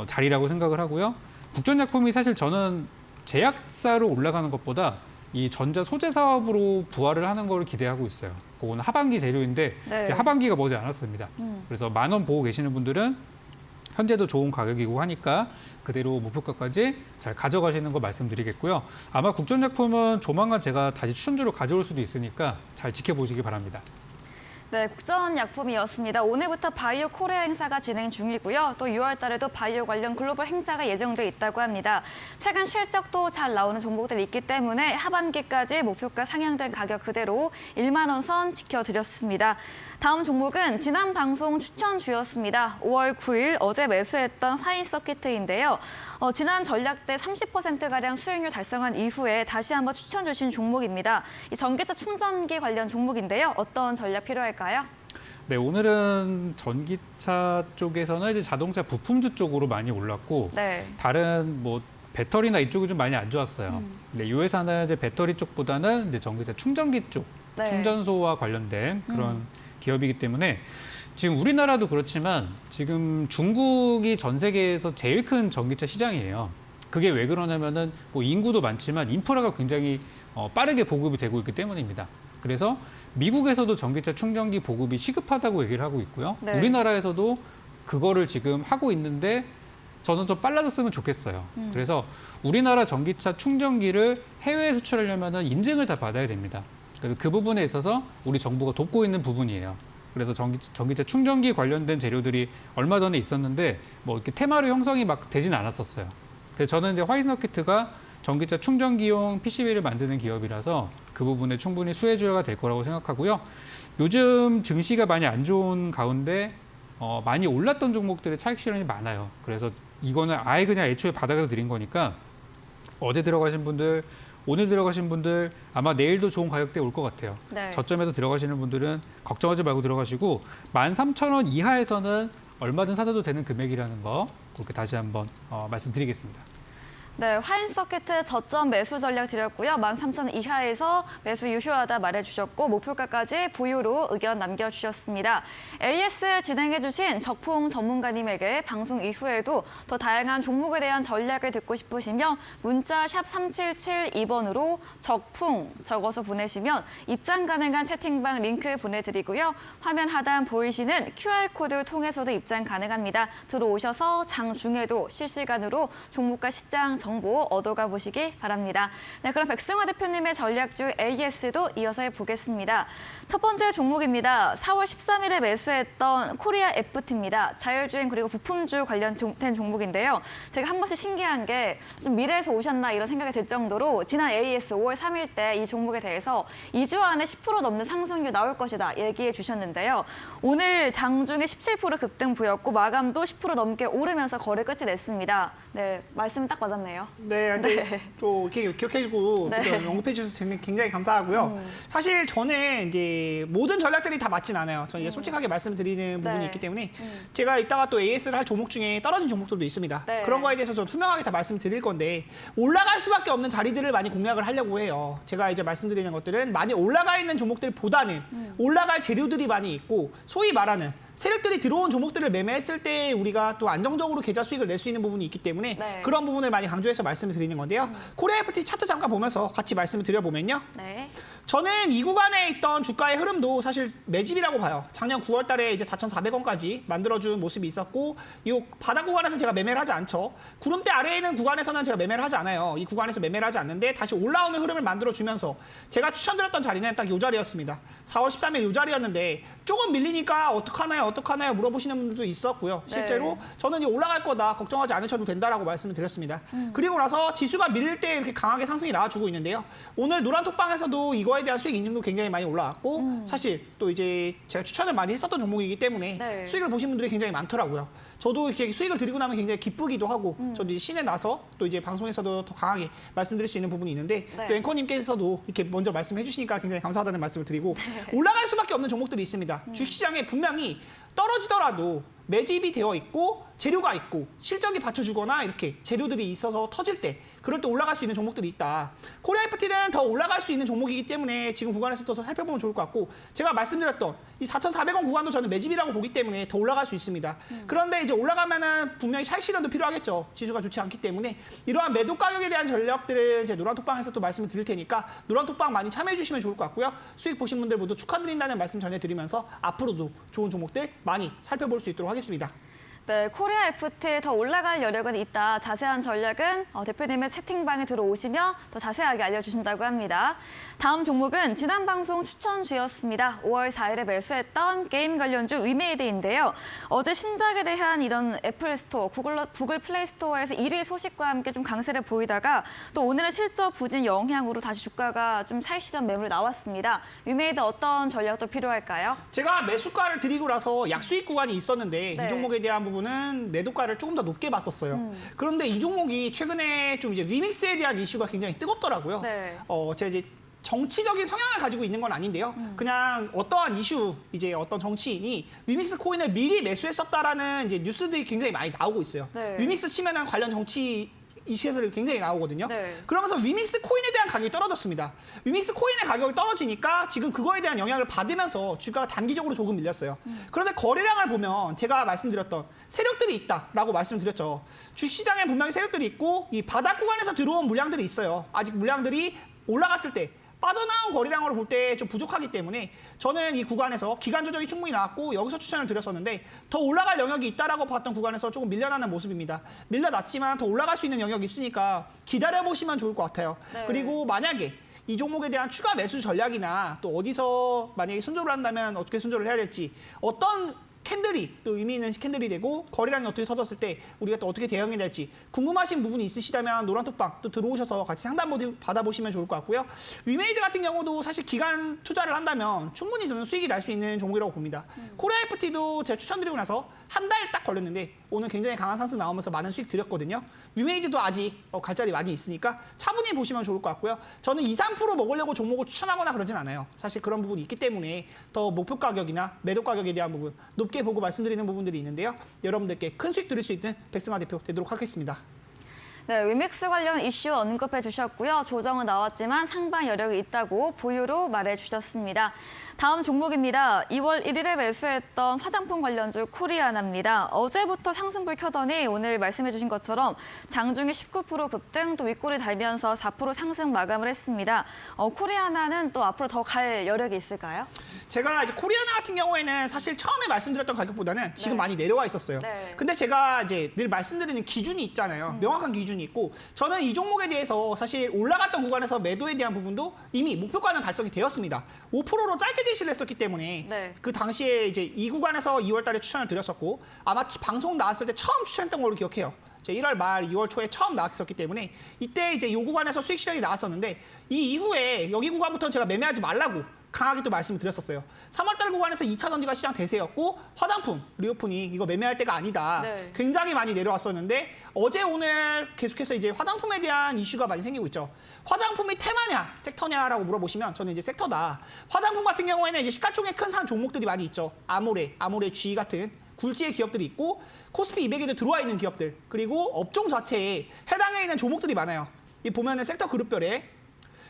자리라고 생각을 하고요. 국전약품이 사실 저는 제약사로 올라가는 것보다 이 전자 소재 사업으로 부활을 하는 거를 기대하고 있어요. 그거는 하반기 재료인데 네. 이제 하반기가 머지 않았습니다. 그래서 10,000원 보고 계시는 분들은 현재도 좋은 가격이고 하니까 그대로 목표가까지 잘 가져가시는 거 말씀드리겠고요. 아마 국전약품은 조만간 제가 다시 추천주로 가져올 수도 있으니까 잘 지켜보시기 바랍니다. 네, 국전약품이었습니다. 오늘부터 바이오 코리아 행사가 진행 중이고요. 또 6월 달에도 바이오 관련 글로벌 행사가 예정돼 있다고 합니다. 최근 실적도 잘 나오는 종목들이 있기 때문에 하반기까지 목표가 상향된 가격 그대로 1만 원 선 지켜드렸습니다. 다음 종목은 지난 방송 추천주였습니다. 5월 9일 어제 매수했던 화인서키트인데요. 지난 전략 때 30%가량 수익률 달성한 이후에 다시 한번 추천 주신 종목입니다. 이 전기차 충전기 관련 종목인데요. 어떤 전략 필요할까요? 네, 오늘은 전기차 쪽에서는 이제 자동차 부품주 쪽으로 많이 올랐고 네. 다른 뭐 배터리나 이쪽이 좀 많이 안 좋았어요. 네, 이 회사는 이제 배터리 쪽보다는 이제 전기차 충전기 쪽, 네. 충전소와 관련된 그런 기업이기 때문에 지금 우리나라도 그렇지만 지금 중국이 전 세계에서 제일 큰 전기차 시장이에요. 그게 왜 그러냐면은 뭐 인구도 많지만 인프라가 굉장히 빠르게 보급이 되고 있기 때문입니다. 그래서 미국에서도 전기차 충전기 보급이 시급하다고 얘기를 하고 있고요. 네. 우리나라에서도 그거를 지금 하고 있는데 저는 더 빨라졌으면 좋겠어요. 그래서 우리나라 전기차 충전기를 해외에 수출하려면 인증을 다 받아야 됩니다. 그래서 그 부분에 있어서 우리 정부가 돕고 있는 부분이에요. 그래서 전기차 충전기 관련된 재료들이 얼마 전에 있었는데 뭐 이렇게 테마로 형성이 막 되진 않았었어요. 그래서 저는 이제 화이트서키트가 전기차 충전기용 PCB를 만드는 기업이라서 그 부분에 충분히 수혜주가 될 거라고 생각하고요. 요즘 증시가 많이 안 좋은 가운데 많이 올랐던 종목들의 차익 실현이 많아요. 그래서 이거는 아예 그냥 애초에 바닥에서 드린 거니까 어제 들어가신 분들, 오늘 들어가신 분들 아마 내일도 좋은 가격대에 올 것 같아요. 네. 저점에서 들어가시는 분들은 걱정하지 말고 들어가시고 13,000원 이하에서는 얼마든 사셔도 되는 금액이라는 거 그렇게 다시 한번 말씀드리겠습니다. 네, 화인서키트 저점 매수 전략 드렸고요. 13,000원 이하에서 매수 유효하다 말해주셨고 목표가까지 보유로 의견 남겨주셨습니다. AS 진행해주신 적풍 전문가님에게 방송 이후에도 더 다양한 종목에 대한 전략을 듣고 싶으시면 문자 샵 3772번으로 적풍 적어서 보내시면 입장 가능한 채팅방 링크 보내드리고요. 화면 하단 보이시는 QR코드 통해서도 입장 가능합니다. 들어오셔서 장중에도 실시간으로 종목과 시장 정보 얻어가 보시기 바랍니다. 네, 그럼 백승화 대표님의 전략주 AS도 이어서 해보겠습니다. 첫 번째 종목입니다. 4월 13일에 매수했던 코리아 FT입니다. 자율주행 그리고 부품주 관련된 종목인데요. 제가 한 번씩 신기한 게 좀 미래에서 오셨나 이런 생각이 들 정도로 지난 AS 5월 3일 때 이 종목에 대해서 2주 안에 10% 넘는 상승률 나올 것이다 얘기해 주셨는데요. 오늘 장중에 17% 급등 보였고 마감도 10% 넘게 오르면서 거래 끝이 냈습니다. 네, 말씀 딱 맞았네요. 네, 근데 또 이렇게 기억해주고 네. 또 언급해 주셔서 굉장히 감사하고요. 사실 저는 이제 모든 전략들이 다 맞진 않아요. 저는 이제 솔직하게 말씀드리는 부분이 네. 있기 때문에 제가 이따가 또 AS를 할 종목 중에 떨어진 종목들도 있습니다. 네. 그런 거에 대해서 좀 투명하게 다 말씀드릴 건데 올라갈 수밖에 없는 자리들을 많이 공략을 하려고 해요. 제가 이제 말씀드리는 것들은 많이 올라가 있는 종목들보다는 올라갈 재료들이 많이 있고 소위 말하는 세력들이 들어온 종목들을 매매했을 때 우리가 또 안정적으로 계좌 수익을 낼 수 있는 부분이 있기 때문에 네. 그런 부분을 많이 강조해서 말씀을 드리는 건데요. 코리아 FT 차트 잠깐 보면서 같이 말씀을 드려보면요. 네. 저는 이 구간에 있던 주가의 흐름도 사실 매집이라고 봐요. 작년 9월 달에 이제 4,400원까지 만들어준 모습이 있었고 이 바닥 구간에서 제가 매매를 하지 않죠. 구름대 아래에 있는 구간에서는 제가 매매를 하지 않아요. 이 구간에서 매매를 하지 않는데 다시 올라오는 흐름을 만들어주면서 제가 추천드렸던 자리는 딱 이 자리였습니다. 4월 13일 이 자리였는데 조금 밀리니까 어떡하나요 물어보시는 분들도 있었고요. 실제로 저는 이제 올라갈 거다 걱정하지 않으셔도 된다라고 말씀을 드렸습니다. 그리고 나서 지수가 밀릴 때 이렇게 강하게 상승이 나와주고 있는데요. 오늘 노란톡방에서도 이거에 대한 수익 인증도 굉장히 많이 올라왔고 사실 또 이제 제가 추천을 많이 했었던 종목이기 때문에 네. 수익을 보신 분들이 굉장히 많더라고요. 저도 이렇게 수익을 드리고 나면 굉장히 기쁘기도 하고 저도 이제 신에 나서 또 이제 방송에서도 더 강하게 말씀드릴 수 있는 부분이 있는데 네. 또 앵커님께서도 이렇게 먼저 말씀해 주시니까 굉장히 감사하다는 말씀을 드리고 올라갈 수밖에 없는 종목들이 있습니다. 주식시장에 분명히 떨어지더라도 매집이 되어 있고 재료가 있고 실적이 받쳐주거나 이렇게 재료들이 있어서 터질 때 그럴 때 올라갈 수 있는 종목들이 있다. 코리아 FT는 더 올라갈 수 있는 종목이기 때문에 지금 구간에서 더 살펴보면 좋을 것 같고 제가 말씀드렸던 이 4,400원 구간도 저는 매집이라고 보기 때문에 더 올라갈 수 있습니다. 그런데 이제 올라가면은 분명히 차익 실현도 필요하겠죠. 지수가 좋지 않기 때문에 이러한 매도 가격에 대한 전략들을 제 노란톡방에서 또 말씀을 드릴 테니까 노란톡방 많이 참여해 주시면 좋을 것 같고요. 수익 보신 분들 모두 축하드린다는 말씀 전해드리면서 앞으로도 좋은 종목들 많이 살펴볼 수 있도록 하겠습니다. 네, 코리아 FT에 더 올라갈 여력은 있다. 자세한 전략은 대표님의 채팅방에 들어오시며 더 자세하게 알려주신다고 합니다. 다음 종목은 지난 방송 추천주였습니다. 5월 4일에 매수했던 게임 관련주 위메이드인데요. 어제 신작에 대한 이런 애플 스토어, 구글 플레이 스토어에서 1위 소식과 함께 좀 강세를 보이다가 또 오늘은 실적 부진 영향으로 다시 주가가 좀 차익실현 매물 나왔습니다. 위메이드 어떤 전략도 필요할까요? 제가 매수가를 드리고 나서 약수익 구간이 있었는데 네. 이 종목에 대한 부분은 매도가를 조금 더 높게 봤었어요. 그런데 이 종목이 최근에 좀 이제 위믹스에 대한 이슈가 굉장히 뜨겁더라고요. 네. 제가 이제 정치적인 성향을 가지고 있는 건 아닌데요. 그냥 어떠한 이슈, 이제 어떤 정치인이 위믹스 코인을 미리 매수했었다라는 이제 뉴스들이 굉장히 많이 나오고 있어요. 네. 위믹스 치면은 관련 정치 이슈에서 굉장히 나오거든요. 네. 그러면서 위믹스 코인에 대한 가격이 떨어졌습니다. 위믹스 코인의 가격이 떨어지니까 지금 그거에 대한 영향을 받으면서 주가가 단기적으로 조금 밀렸어요. 그런데 거래량을 보면 제가 말씀드렸던 세력들이 있다라고 말씀드렸죠. 주시장에 분명히 세력들이 있고 이 바닥 구간에서 들어온 물량들이 있어요. 아직 물량들이 올라갔을 때 빠져나온 거래량으로 볼 때 좀 부족하기 때문에 저는 이 구간에서 기간 조정이 충분히 나왔고 여기서 추천을 드렸었는데 더 올라갈 영역이 있다라고 봤던 구간에서 조금 밀려나는 모습입니다. 밀려났지만 더 올라갈 수 있는 영역이 있으니까 기다려보시면 좋을 것 같아요. 네. 그리고 만약에 이 종목에 대한 추가 매수 전략이나 또 어디서 만약에 순조를 한다면 어떻게 순조를 해야 될지 어떤 캔들이 또 의미 있는 캔들이 되고 거래량이 어떻게 터졌을 때 우리가 또 어떻게 대응해야 될지 궁금하신 부분이 있으시다면 노란톡방 또 들어오셔서 같이 상담 받아보시면 좋을 것 같고요. 위메이드 같은 경우도 사실 기간 투자를 한다면 충분히 저는 수익이 날 수 있는 종목이라고 봅니다. 코리아 FT도 제가 추천드리고 나서 한 달 딱 걸렸는데 오늘 굉장히 강한 상승 나오면서 많은 수익 드렸거든요. 위메이드도 아직 갈 자리 많이 있으니까 차분히 보시면 좋을 것 같고요. 저는 2, 3% 먹으려고 종목을 추천하거나 그러진 않아요. 사실 그런 부분이 있기 때문에 더 목표 가격이나 매도 가격에 대한 부분 높게 보고 말씀드리는 부분들이 있는데요. 여러분들께 큰 수익 드릴 수 있는 백승화 대표 되도록 하겠습니다. 네, 위믹스 관련 이슈 언급해 주셨고요. 조정은 나왔지만 상방 여력이 있다고 보유로 말해 주셨습니다. 다음 종목입니다. 2월 1일에 매수했던 화장품 관련주 코리아나입니다. 어제부터 상승불 켜더니 오늘 말씀해 주신 것처럼 장중에 19% 급등 또 윗골이 달면서 4% 상승 마감을 했습니다. 코리아나는 또 앞으로 더 갈 여력이 있을까요? 제가 이제 코리아나 같은 경우에는 사실 처음에 말씀드렸던 가격보다는 지금 네. 많이 내려와 있었어요. 네. 근데 제가 이제 늘 말씀드리는 기준이 있잖아요. 명확한 기준이 있고 저는 이 종목에 대해서 사실 올라갔던 구간에서 매도에 대한 부분도 이미 목표가는 달성이 되었습니다. 5%로 짧게 제시를 했었기 때문에 네. 그 당시에 이제 이 구간에서 2월 달에 추천을 드렸었고 아마 방송 나왔을 때 처음 추천했던 걸로 기억해요. 1월 말 2월 초에 처음 나왔었기 때문에 이때 이제 이 구간에서 수익 실현이 나왔었는데 이 이후에 여기 구간부터 제가 매매하지 말라고 강하게 또 말씀을 드렸었어요. 3월달 구간에서 2차 전지가 시장 대세였고 화장품, 리오프닝 이거 매매할 때가 아니다. 네. 굉장히 많이 내려왔었는데 어제 오늘 계속해서 이제 화장품에 대한 이슈가 많이 생기고 있죠. 화장품이 테마냐, 섹터냐라고 물어보시면 저는 이제 섹터다. 화장품 같은 경우에는 이제 시가총액 큰 상 종목들이 많이 있죠. 아모레 G 같은 굴지의 기업들이 있고 코스피 200에도 들어와 있는 기업들 그리고 업종 자체에 해당해 있는 종목들이 많아요. 이 보면은 섹터 그룹별에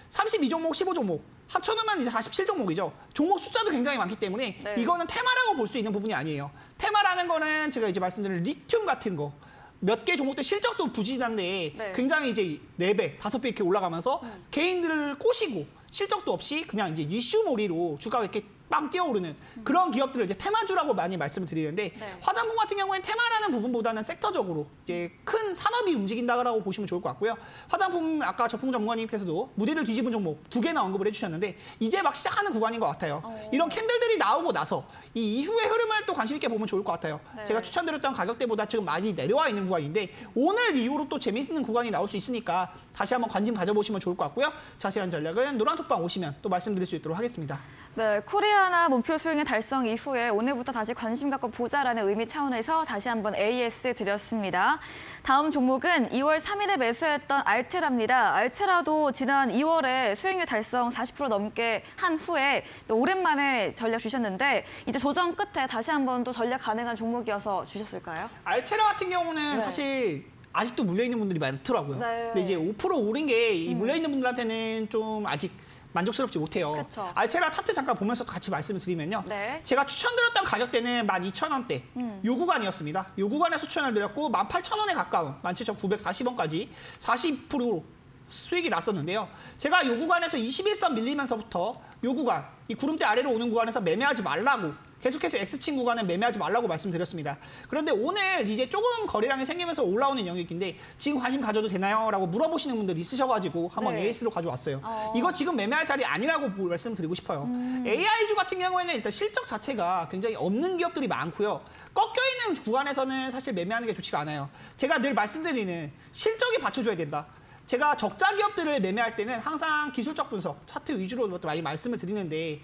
32종목, 15종목 합쳐놓으면 이제 47종목이죠. 종목 숫자도 굉장히 많기 때문에 네. 이거는 테마라고 볼 수 있는 부분이 아니에요. 테마라는 거는 제가 이제 말씀드린 리튬 같은 거 몇 개 종목들 실적도 부진한데 네. 굉장히 이제 4배, 5배 이렇게 올라가면서 개인들을 꼬시고 실적도 없이 그냥 이제 이슈몰이로 주가가 이렇게 빵 뛰어오르는 그런 기업들을 이제 테마주라고 많이 말씀을 드리는데 네. 화장품 같은 경우에는 테마라는 부분보다는 섹터적으로 이제 큰 산업이 움직인다라고 보시면 좋을 것 같고요. 화장품 아까 저풍 전문가님께서도 무대를 뒤집은 종목 2개나 언급을 해주셨는데 이제 막 시작하는 구간인 것 같아요. 이런 캔들들이 나오고 나서 이 이후의 흐름을 또 관심 있게 보면 좋을 것 같아요. 네. 제가 추천드렸던 가격대보다 지금 많이 내려와 있는 구간인데 오늘 이후로 또 재미있는 구간이 나올 수 있으니까 다시 한번 관심 가져보시면 좋을 것 같고요. 자세한 전략은 노란톡방 오시면 또 말씀드릴 수 있도록 하겠습니다. 네, 코리아나 목표 수익의 달성 이후에 오늘부터 다시 관심 갖고 보자라는 의미 차원에서 다시 한번 AS 드렸습니다. 다음 종목은 2월 3일에 매수했던 알체라입니다. 알체라도 지난 2월에 수익률 달성 40% 넘게 한 후에 또 오랜만에 전략 주셨는데 이제 조정 끝에 다시 한번 또 전략 가능한 종목이어서 주셨을까요? 알체라 같은 경우는 네. 사실 아직도 물려있는 분들이 많더라고요. 네. 근데 이제 5% 오른 게 이 물려있는 분들한테는 좀 아직 만족스럽지 못해요. 그쵸. 알체라 차트 잠깐 보면서 같이 말씀을 드리면요. 네. 제가 추천드렸던 가격대는 12,000원대 요 구간이었습니다. 요 구간에서 추천을 드렸고 18,000원에 가까운 17,940원까지 40% 수익이 났었는데요. 제가 요 구간에서 21선 밀리면서부터 요 구간, 이 구름대 아래로 오는 구간에서 매매하지 말라고 계속해서 X친 구간은 매매하지 말라고 말씀드렸습니다. 그런데 오늘 이제 조금 거래량이 생기면서 올라오는 영역인데 지금 관심 가져도 되나요? 라고 물어보시는 분들 있으셔가지고 한번 네. AS로 가져왔어요. 이거 지금 매매할 자리 아니라고 말씀드리고 싶어요. AI주 같은 경우에는 일단 실적 자체가 굉장히 없는 기업들이 많고요. 꺾여있는 구간에서는 사실 매매하는 게 좋지가 않아요. 제가 늘 말씀드리는 실적이 받쳐줘야 된다. 제가 적자 기업들을 매매할 때는 항상 기술적 분석, 차트 위주로 많이 말씀을 드리는데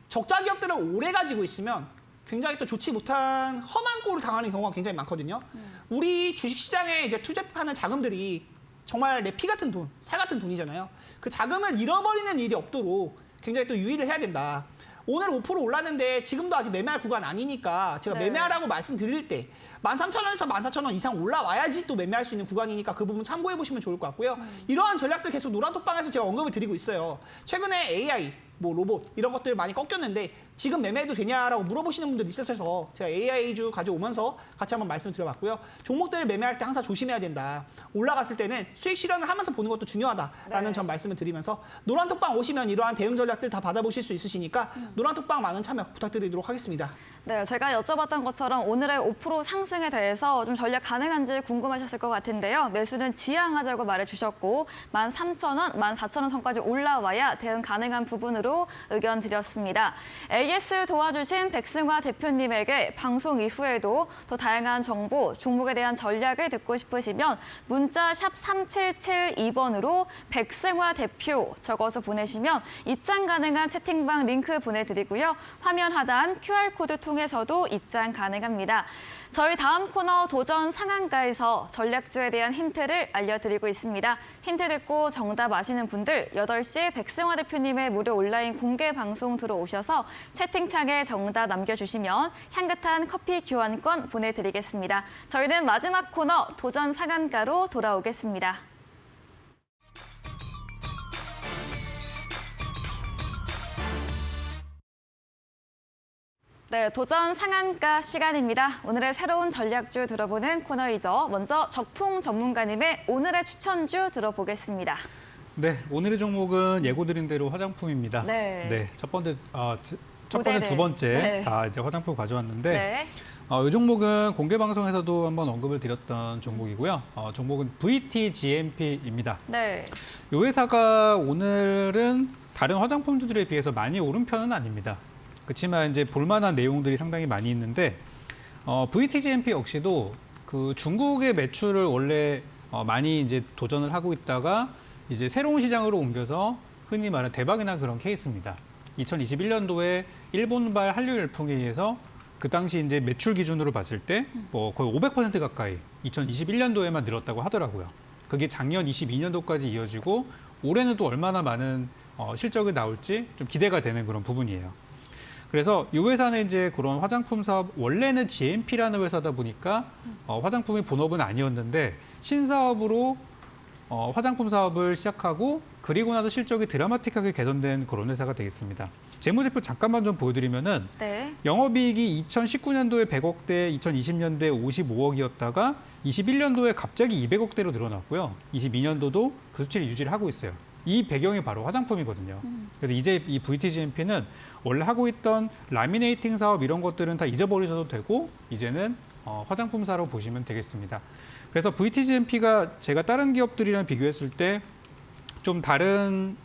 적자 기업들을 오래 가지고 있으면 굉장히 또 좋지 못한 험한 꼴을 당하는 경우가 굉장히 많거든요. 우리 주식시장에 이제 투자하는 자금들이 정말 내 피 같은 돈, 살 같은 돈이잖아요. 그 자금을 잃어버리는 일이 없도록 굉장히 또 유의를 해야 된다. 오늘 5% 올랐는데 지금도 아직 매매할 구간 아니니까 제가 네. 매매하라고 말씀드릴 때 13,000원에서 14,000원 이상 올라와야지 또 매매할 수 있는 구간이니까 그 부분 참고해 보시면 좋을 것 같고요. 이러한 전략들 계속 노란톡방에서 제가 언급을 드리고 있어요. 최근에 AI, 뭐 로봇 이런 것들 많이 꺾였는데 지금 매매해도 되냐라고 물어보시는 분들 있으셔서 제가 AI주 가져오면서 같이 한번 말씀드려봤고요. 종목들을 매매할 때 항상 조심해야 된다. 올라갔을 때는 수익 실현을 하면서 보는 것도 중요하다라는 네. 점 말씀을 드리면서 노란톡방 오시면 이러한 대응 전략들 다 받아보실 수 있으시니까 노란톡방 많은 참여 부탁드리도록 하겠습니다. 네, 제가 여쭤봤던 것처럼 오늘의 5% 상승에 대해서 좀 전략 가능한지 궁금하셨을 것 같은데요. 매수는 지양하자고 말해주셨고 13,000원, 14,000원 선까지 올라와야 대응 가능한 부분으로 의견 드렸습니다. AS 도와주신 백승화 대표님에게 방송 이후에도 더 다양한 정보, 종목에 대한 전략을 듣고 싶으시면 문자 샵 3772번으로 백승화 대표 적어서 보내시면 입장 가능한 채팅방 링크 보내드리고요. 화면 하단 QR코드 통해서도 입장 가능합니다. 저희 다음 코너 도전 상한가에서 전략주에 대한 힌트를 알려드리고 있습니다. 힌트 듣고 정답 아시는 분들 8시 백승화 대표님의 무료 온라인 공개 방송 들어오셔서 채팅창에 정답 남겨주시면 향긋한 커피 교환권 보내드리겠습니다. 저희는 마지막 코너 도전 상한가로 돌아오겠습니다. 네, 도전 상한가 시간입니다. 오늘의 새로운 전략주 들어보는 코너이죠. 먼저 적풍 전문가님의 오늘의 추천주 들어보겠습니다. 네, 오늘의 종목은 예고드린 대로 화장품입니다. 네. 첫 번째, 무대를. 두 번째 네. 다 이제 화장품 가져왔는데 네. 이 종목은 공개 방송에서도 한번 언급을 드렸던 종목이고요. 종목은 VTGMP입니다. 네. 이 회사가 오늘은 다른 화장품주들에 비해서 많이 오른 편은 아닙니다. 그렇지만 이제 볼만한 내용들이 상당히 많이 있는데 VTGMP 역시도 그 중국의 매출을 원래 많이 이제 도전을 하고 있다가 이제 새로운 시장으로 옮겨서 흔히 말하는 대박이나 그런 케이스입니다. 2021년도에 일본발 한류 열풍에 의해서 그 당시 이제 매출 기준으로 봤을 때 뭐 거의 500% 가까이 2021년도에만 늘었다고 하더라고요. 그게 작년 22년도까지 이어지고 올해는 또 얼마나 많은 실적이 나올지 좀 기대가 되는 그런 부분이에요. 그래서 이 회사는 이제 그런 화장품 사업, 원래는 GMP라는 회사다 보니까 화장품이 본업은 아니었는데 신사업으로 화장품 사업을 시작하고 그리고 나서 실적이 드라마틱하게 개선된 그런 회사가 되겠습니다. 재무제표 잠깐만 좀 보여드리면은 네. 영업이익이 2019년도에 100억대, 2020년도에 55억이었다가 21년도에 갑자기 200억대로 늘어났고요. 22년도도 그 수치를 유지를 하고 있어요. 이 배경이 바로 화장품이거든요. 그래서 이제 이 VTGMP는 원래 하고 있던 라미네이팅 사업 이런 것들은 다 잊어버리셔도 되고 이제는 화장품사로 보시면 되겠습니다. 그래서 VTGMP가 제가 다른 기업들이랑 비교했을 때 좀 다른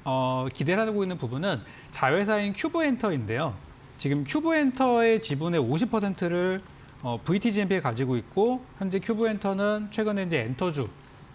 기대를 하고 있는 부분은 자회사인 큐브엔터인데요. 지금 큐브엔터의 지분의 50%를 VTGMP에 가지고 있고 현재 큐브엔터는 최근에 이제 엔터주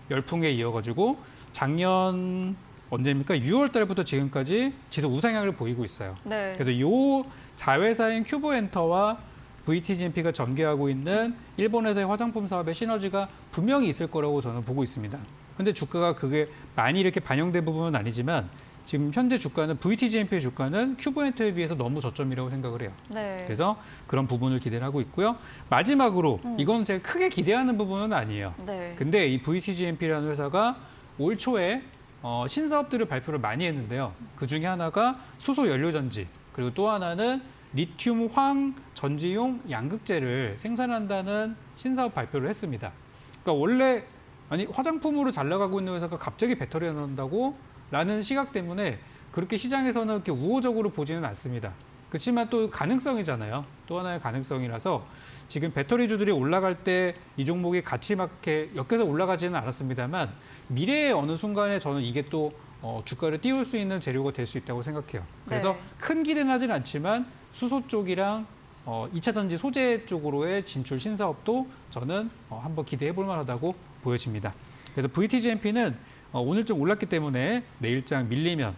열풍에 이어가지고 작년 언제입니까? 6월 달부터 지금까지 지속 우상향을 보이고 있어요. 네. 그래서 이 자회사인 큐브엔터와 VTGMP가 전개하고 있는 일본에서의 화장품 사업의 시너지가 분명히 있을 거라고 저는 보고 있습니다. 근데 주가가 그게 많이 이렇게 반영된 부분은 아니지만 지금 현재 주가는 VTGMP의 주가는 큐브엔터에 비해서 너무 저점이라고 생각을 해요. 네. 그래서 그런 부분을 기대를 하고 있고요. 마지막으로 이건 제가 크게 기대하는 부분은 아니에요. 네. 근데 이 VTGMP라는 회사가 올 초에 신사업들을 발표를 많이 했는데요. 그 중에 하나가 수소 연료전지, 그리고 또 하나는 리튬 황 전지용 양극재를 생산한다는 신사업 발표를 했습니다. 그러니까 원래 화장품으로 잘 나가고 있는 회사가 갑자기 배터리를 넣는다고 라는 시각 때문에 그렇게 시장에서는 이렇게 우호적으로 보지는 않습니다. 그렇지만 또 가능성이잖아요. 또 하나의 가능성이라서 지금 배터리주들이 올라갈 때 이 종목이 같이 막 이렇게 엮여서 올라가지는 않았습니다만 미래의 어느 순간에 저는 이게 또 주가를 띄울 수 있는 재료가 될 수 있다고 생각해요. 그래서 네. 큰 기대는 하진 않지만 수소 쪽이랑 2차 전지 소재 쪽으로의 진출 신사업도 저는 한번 기대해 볼 만하다고 보여집니다. 그래서 VTGMP는 오늘 좀 올랐기 때문에 내일장 밀리면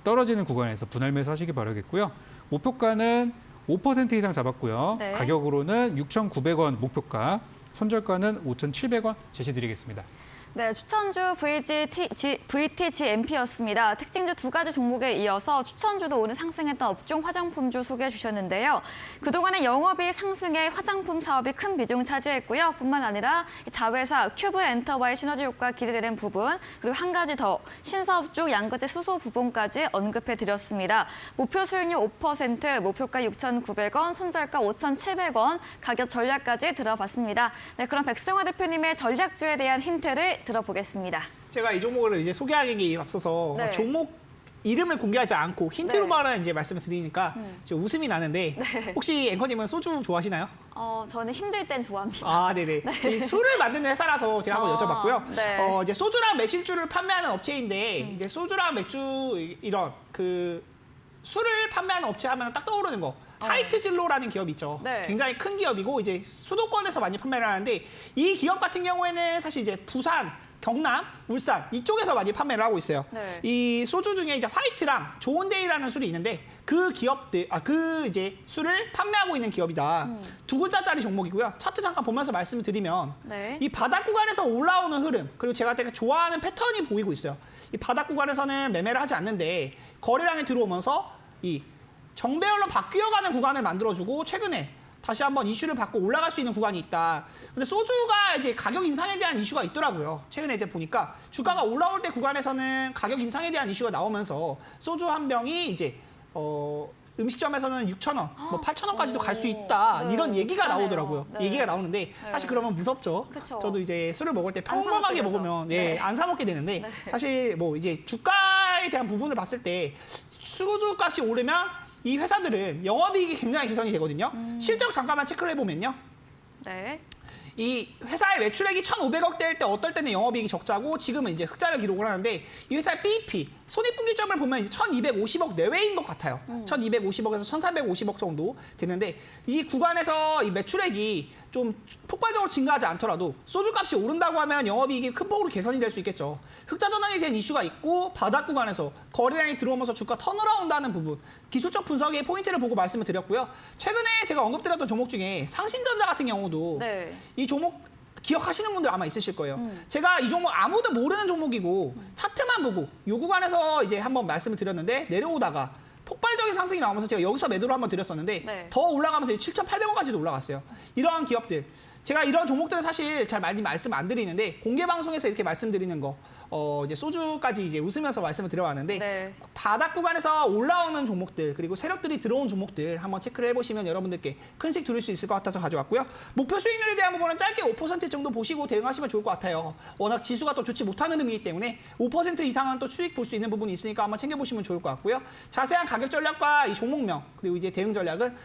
떨어지는 구간에서 분할 매수하시기 바라겠고요. 목표가는 5% 이상 잡았고요. 네. 가격으로는 6,900원 목표가, 손절가는 5,700원 제시드리겠습니다. 네, 추천주 VTGMP였습니다. 특징주 두 가지 종목에 이어서 추천주도 오늘 상승했던 업종 화장품주 소개해 주셨는데요. 그동안의 영업이익 상승에 화장품 사업이 큰 비중 차지했고요. 뿐만 아니라 자회사 큐브엔터와의 시너지 효과 기대되는 부분, 그리고 한 가지 더 신사업 쪽 양극재 수소 부분까지 언급해 드렸습니다. 목표 수익률 5%, 목표가 6,900원, 손절가 5,700원, 가격 전략까지 들어봤습니다. 네, 그럼 백승화 대표님의 전략주에 대한 힌트를 들어보겠습니다. 제가 이 종목을 이제 소개하기 앞서서 네. 종목 이름을 공개하지 않고 힌트로만 이제 말씀을 드리니까 좀 웃음이 나는데 혹시 앵커님은 소주 좋아하시나요? 저는 힘들 땐 좋아합니다. 아, 네네. 이 술을 만드는 회사라서 제가 한번 여쭤봤고요. 네. 이제 소주랑 매실주를 판매하는 업체인데 이제 소주랑 맥주 이런 그 술을 판매하는 업체 하면 딱 떠오르는 거. 하이트진로라는 기업이 있죠. 네. 굉장히 큰 기업이고 이제 수도권에서 많이 판매를 하는데 이 기업 같은 경우에는 사실 이제 부산, 경남, 울산 이쪽에서 많이 판매를 하고 있어요. 네. 이 소주 중에 이제 화이트랑 좋은데이라는 술이 있는데 그 기업들 그 이제 술을 판매하고 있는 기업이다. 두 글자짜리 종목이고요. 차트 잠깐 보면서 말씀을 드리면 네. 이 바닥 구간에서 올라오는 흐름 그리고 제가 되게 좋아하는 패턴이 보이고 있어요. 이 바닥 구간에서는 매매를 하지 않는데 거래량이 들어오면서 이 정배열로 바뀌어가는 구간을 만들어주고 최근에 다시 한번 이슈를 받고 올라갈 수 있는 구간이 있다. 근데 소주가 이제 가격 인상에 대한 이슈가 있더라고요. 최근에 이제 보니까 주가가 올라올 때 구간에서는 가격 인상에 대한 이슈가 나오면서 소주 한 병이 이제 음식점에서는 6,000원, 뭐 8,000원까지도 갈 수 있다. 네, 이런 얘기가 비싸네요. 나오더라고요. 네. 얘기가 나오는데 사실 그러면 무섭죠. 그쵸. 저도 이제 술을 먹을 때 안 사 평범하게 먹게 되죠. 먹으면 네. 안 사 먹게 되는데 네. 사실 뭐 이제 주가에 대한 부분을 봤을 때 수주 값이 오르면 이 회사들은 영업이익이 굉장히 개선이 되거든요. 실적 잠깐만 체크를 해보면요. 네. 이 회사의 매출액이 1,500억대일 때 어떨 때는 영업이익이 적자고 지금은 이제 흑자를 기록을 하는데 이 회사의 BEP, 손익분기점을 보면 이제 1,250억 내외인 것 같아요. 1,250억에서 1,450억 정도 되는데 이 구간에서 이 매출액이 좀 폭발적으로 증가하지 않더라도 소주값이 오른다고 하면 영업이익이 큰 폭으로 개선이 될 수 있겠죠. 흑자 전환에 대한 이슈가 있고 바닥 구간에서 거래량이 들어오면서 주가 턴어라운드 하는 부분 기술적 분석의 포인트를 보고 말씀을 드렸고요. 최근에 제가 언급드렸던 종목 중에 상신전자 같은 경우도 네. 이 종목 기억하시는 분들 아마 있으실 거예요. 제가 이 종목 아무도 모르는 종목이고 차트만 보고 요 구간에서 이제 한번 말씀을 드렸는데 내려오다가 폭발적인 상승이 나오면서 제가 여기서 매도를 한번 드렸었는데 네. 더 올라가면서 7,800원까지도 올라갔어요. 이러한 기업들 제가 이런 종목들은 사실 잘 많이 말씀 안 드리는데 공개 방송에서 이렇게 말씀드리는 거 이제 소주까지 이제 웃으면서 말씀을 드려왔는데 네. 바닥 구간에서 올라오는 종목들 그리고 세력들이 들어온 종목들 한번 체크를 해보시면 여러분들께 큰씩 들을 수 있을 것 같아서 가져왔고요. 목표 수익률에 대한 부분은 짧게 5% 정도 보시고 대응하시면 좋을 것 같아요. 워낙 지수가 또 좋지 못한 흐름이기 때문에 5% 이상은 또 수익 볼 수 있는 부분이 있으니까 한번 챙겨보시면 좋을 것 같고요. 자세한 가격 전략과 이 종목명 그리고 이제 대응 전략은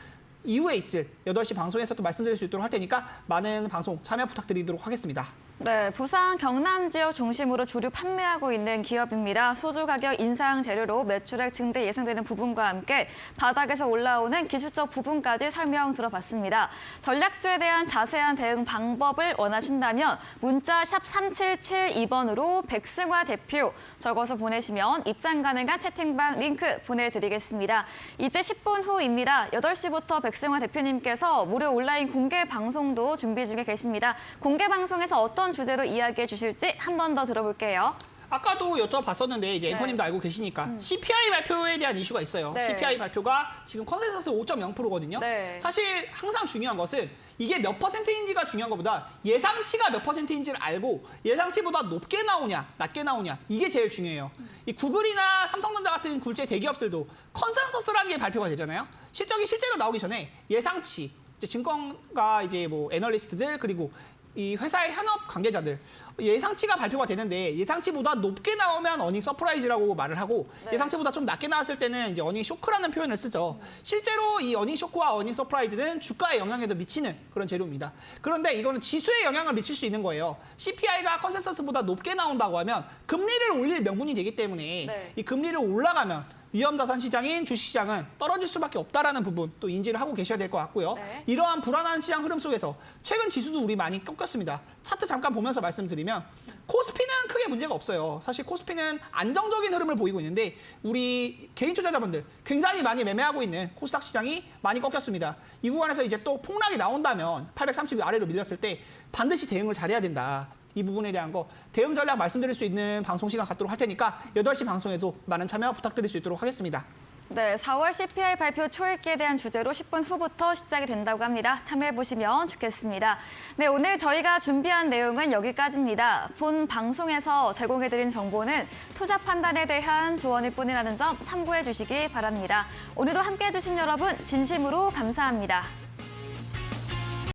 이후에 있을 8시 방송에서 또 말씀드릴 수 있도록 할 테니까 많은 방송 참여 부탁드리도록 하겠습니다. 네, 부산 경남 지역 중심으로 주류 판매하고 있는 기업입니다. 소주 가격 인상 재료로 매출액 증대 예상되는 부분과 함께 바닥에서 올라오는 기술적 부분까지 설명 들어봤습니다. 전략주에 대한 자세한 대응 방법을 원하신다면 문자 샵 3772번으로 백승화 대표 적어서 보내시면 입장 가능한 채팅방 링크 보내드리겠습니다. 이제 10분 후입니다. 8시부터 백승화 대표님께서 무료 온라인 공개 방송도 준비 중에 계십니다. 공개 방송에서 어떤 주제로 이야기해 주실지 한 번 더 들어볼게요. 아까도 여쭤봤었는데 이제 네. 앵커님도 알고 계시니까 CPI 발표에 대한 이슈가 있어요. 네. CPI 발표가 지금 컨센서스 5.0%거든요. 네. 사실 항상 중요한 것은 이게 몇 퍼센트인지가 중요한 것보다 예상치가 몇 퍼센트인지를 알고 예상치보다 높게 나오냐 낮게 나오냐 이게 제일 중요해요. 이 구글이나 삼성전자 같은 굴제 대기업들도 컨센서스라는 게 발표가 되잖아요. 실적이 실제로 나오기 전에 예상치 이제 증권가 이제 뭐 애널리스트들 그리고 이 회사의 현업 관계자들 예상치가 발표가 되는데 예상치보다 높게 나오면 어닝 서프라이즈라고 말을 하고 네. 예상치보다 좀 낮게 나왔을 때는 이제 어닝 쇼크라는 표현을 쓰죠. 실제로 이 어닝 쇼크와 어닝 서프라이즈는 주가에 영향에도 미치는 그런 재료입니다. 그런데 이거는 지수에 영향을 미칠 수 있는 거예요. CPI가 컨센서스보다 높게 나온다고 하면 금리를 올릴 명분이 되기 때문에 네. 이 금리를 올라가면 위험자산 시장인 주식시장은 떨어질 수밖에 없다라는 부분 또 인지를 하고 계셔야 될 것 같고요. 네. 이러한 불안한 시장 흐름 속에서 최근 지수도 우리 많이 꺾였습니다. 차트 잠깐 보면서 말씀드리면 코스피는 크게 문제가 없어요. 사실 코스피는 안정적인 흐름을 보이고 있는데 우리 개인 투자자분들 굉장히 많이 매매하고 있는 코스닥 시장이 많이 꺾였습니다. 이 구간에서 이제 또 폭락이 나온다면 830 아래로 밀렸을 때 반드시 대응을 잘해야 된다. 이 부분에 대한 거 대응 전략 말씀드릴 수 있는 방송 시간 갖도록 할 테니까 8시 방송에도 많은 참여 부탁드릴 수 있도록 하겠습니다. 네, 4월 CPI 발표 초읽기에 대한 주제로 10분 후부터 시작이 된다고 합니다. 참여해보시면 좋겠습니다. 네, 오늘 저희가 준비한 내용은 여기까지입니다. 본 방송에서 제공해드린 정보는 투자 판단에 대한 조언일 뿐이라는 점 참고해 주시기 바랍니다. 오늘도 함께해 주신 여러분 진심으로 감사합니다.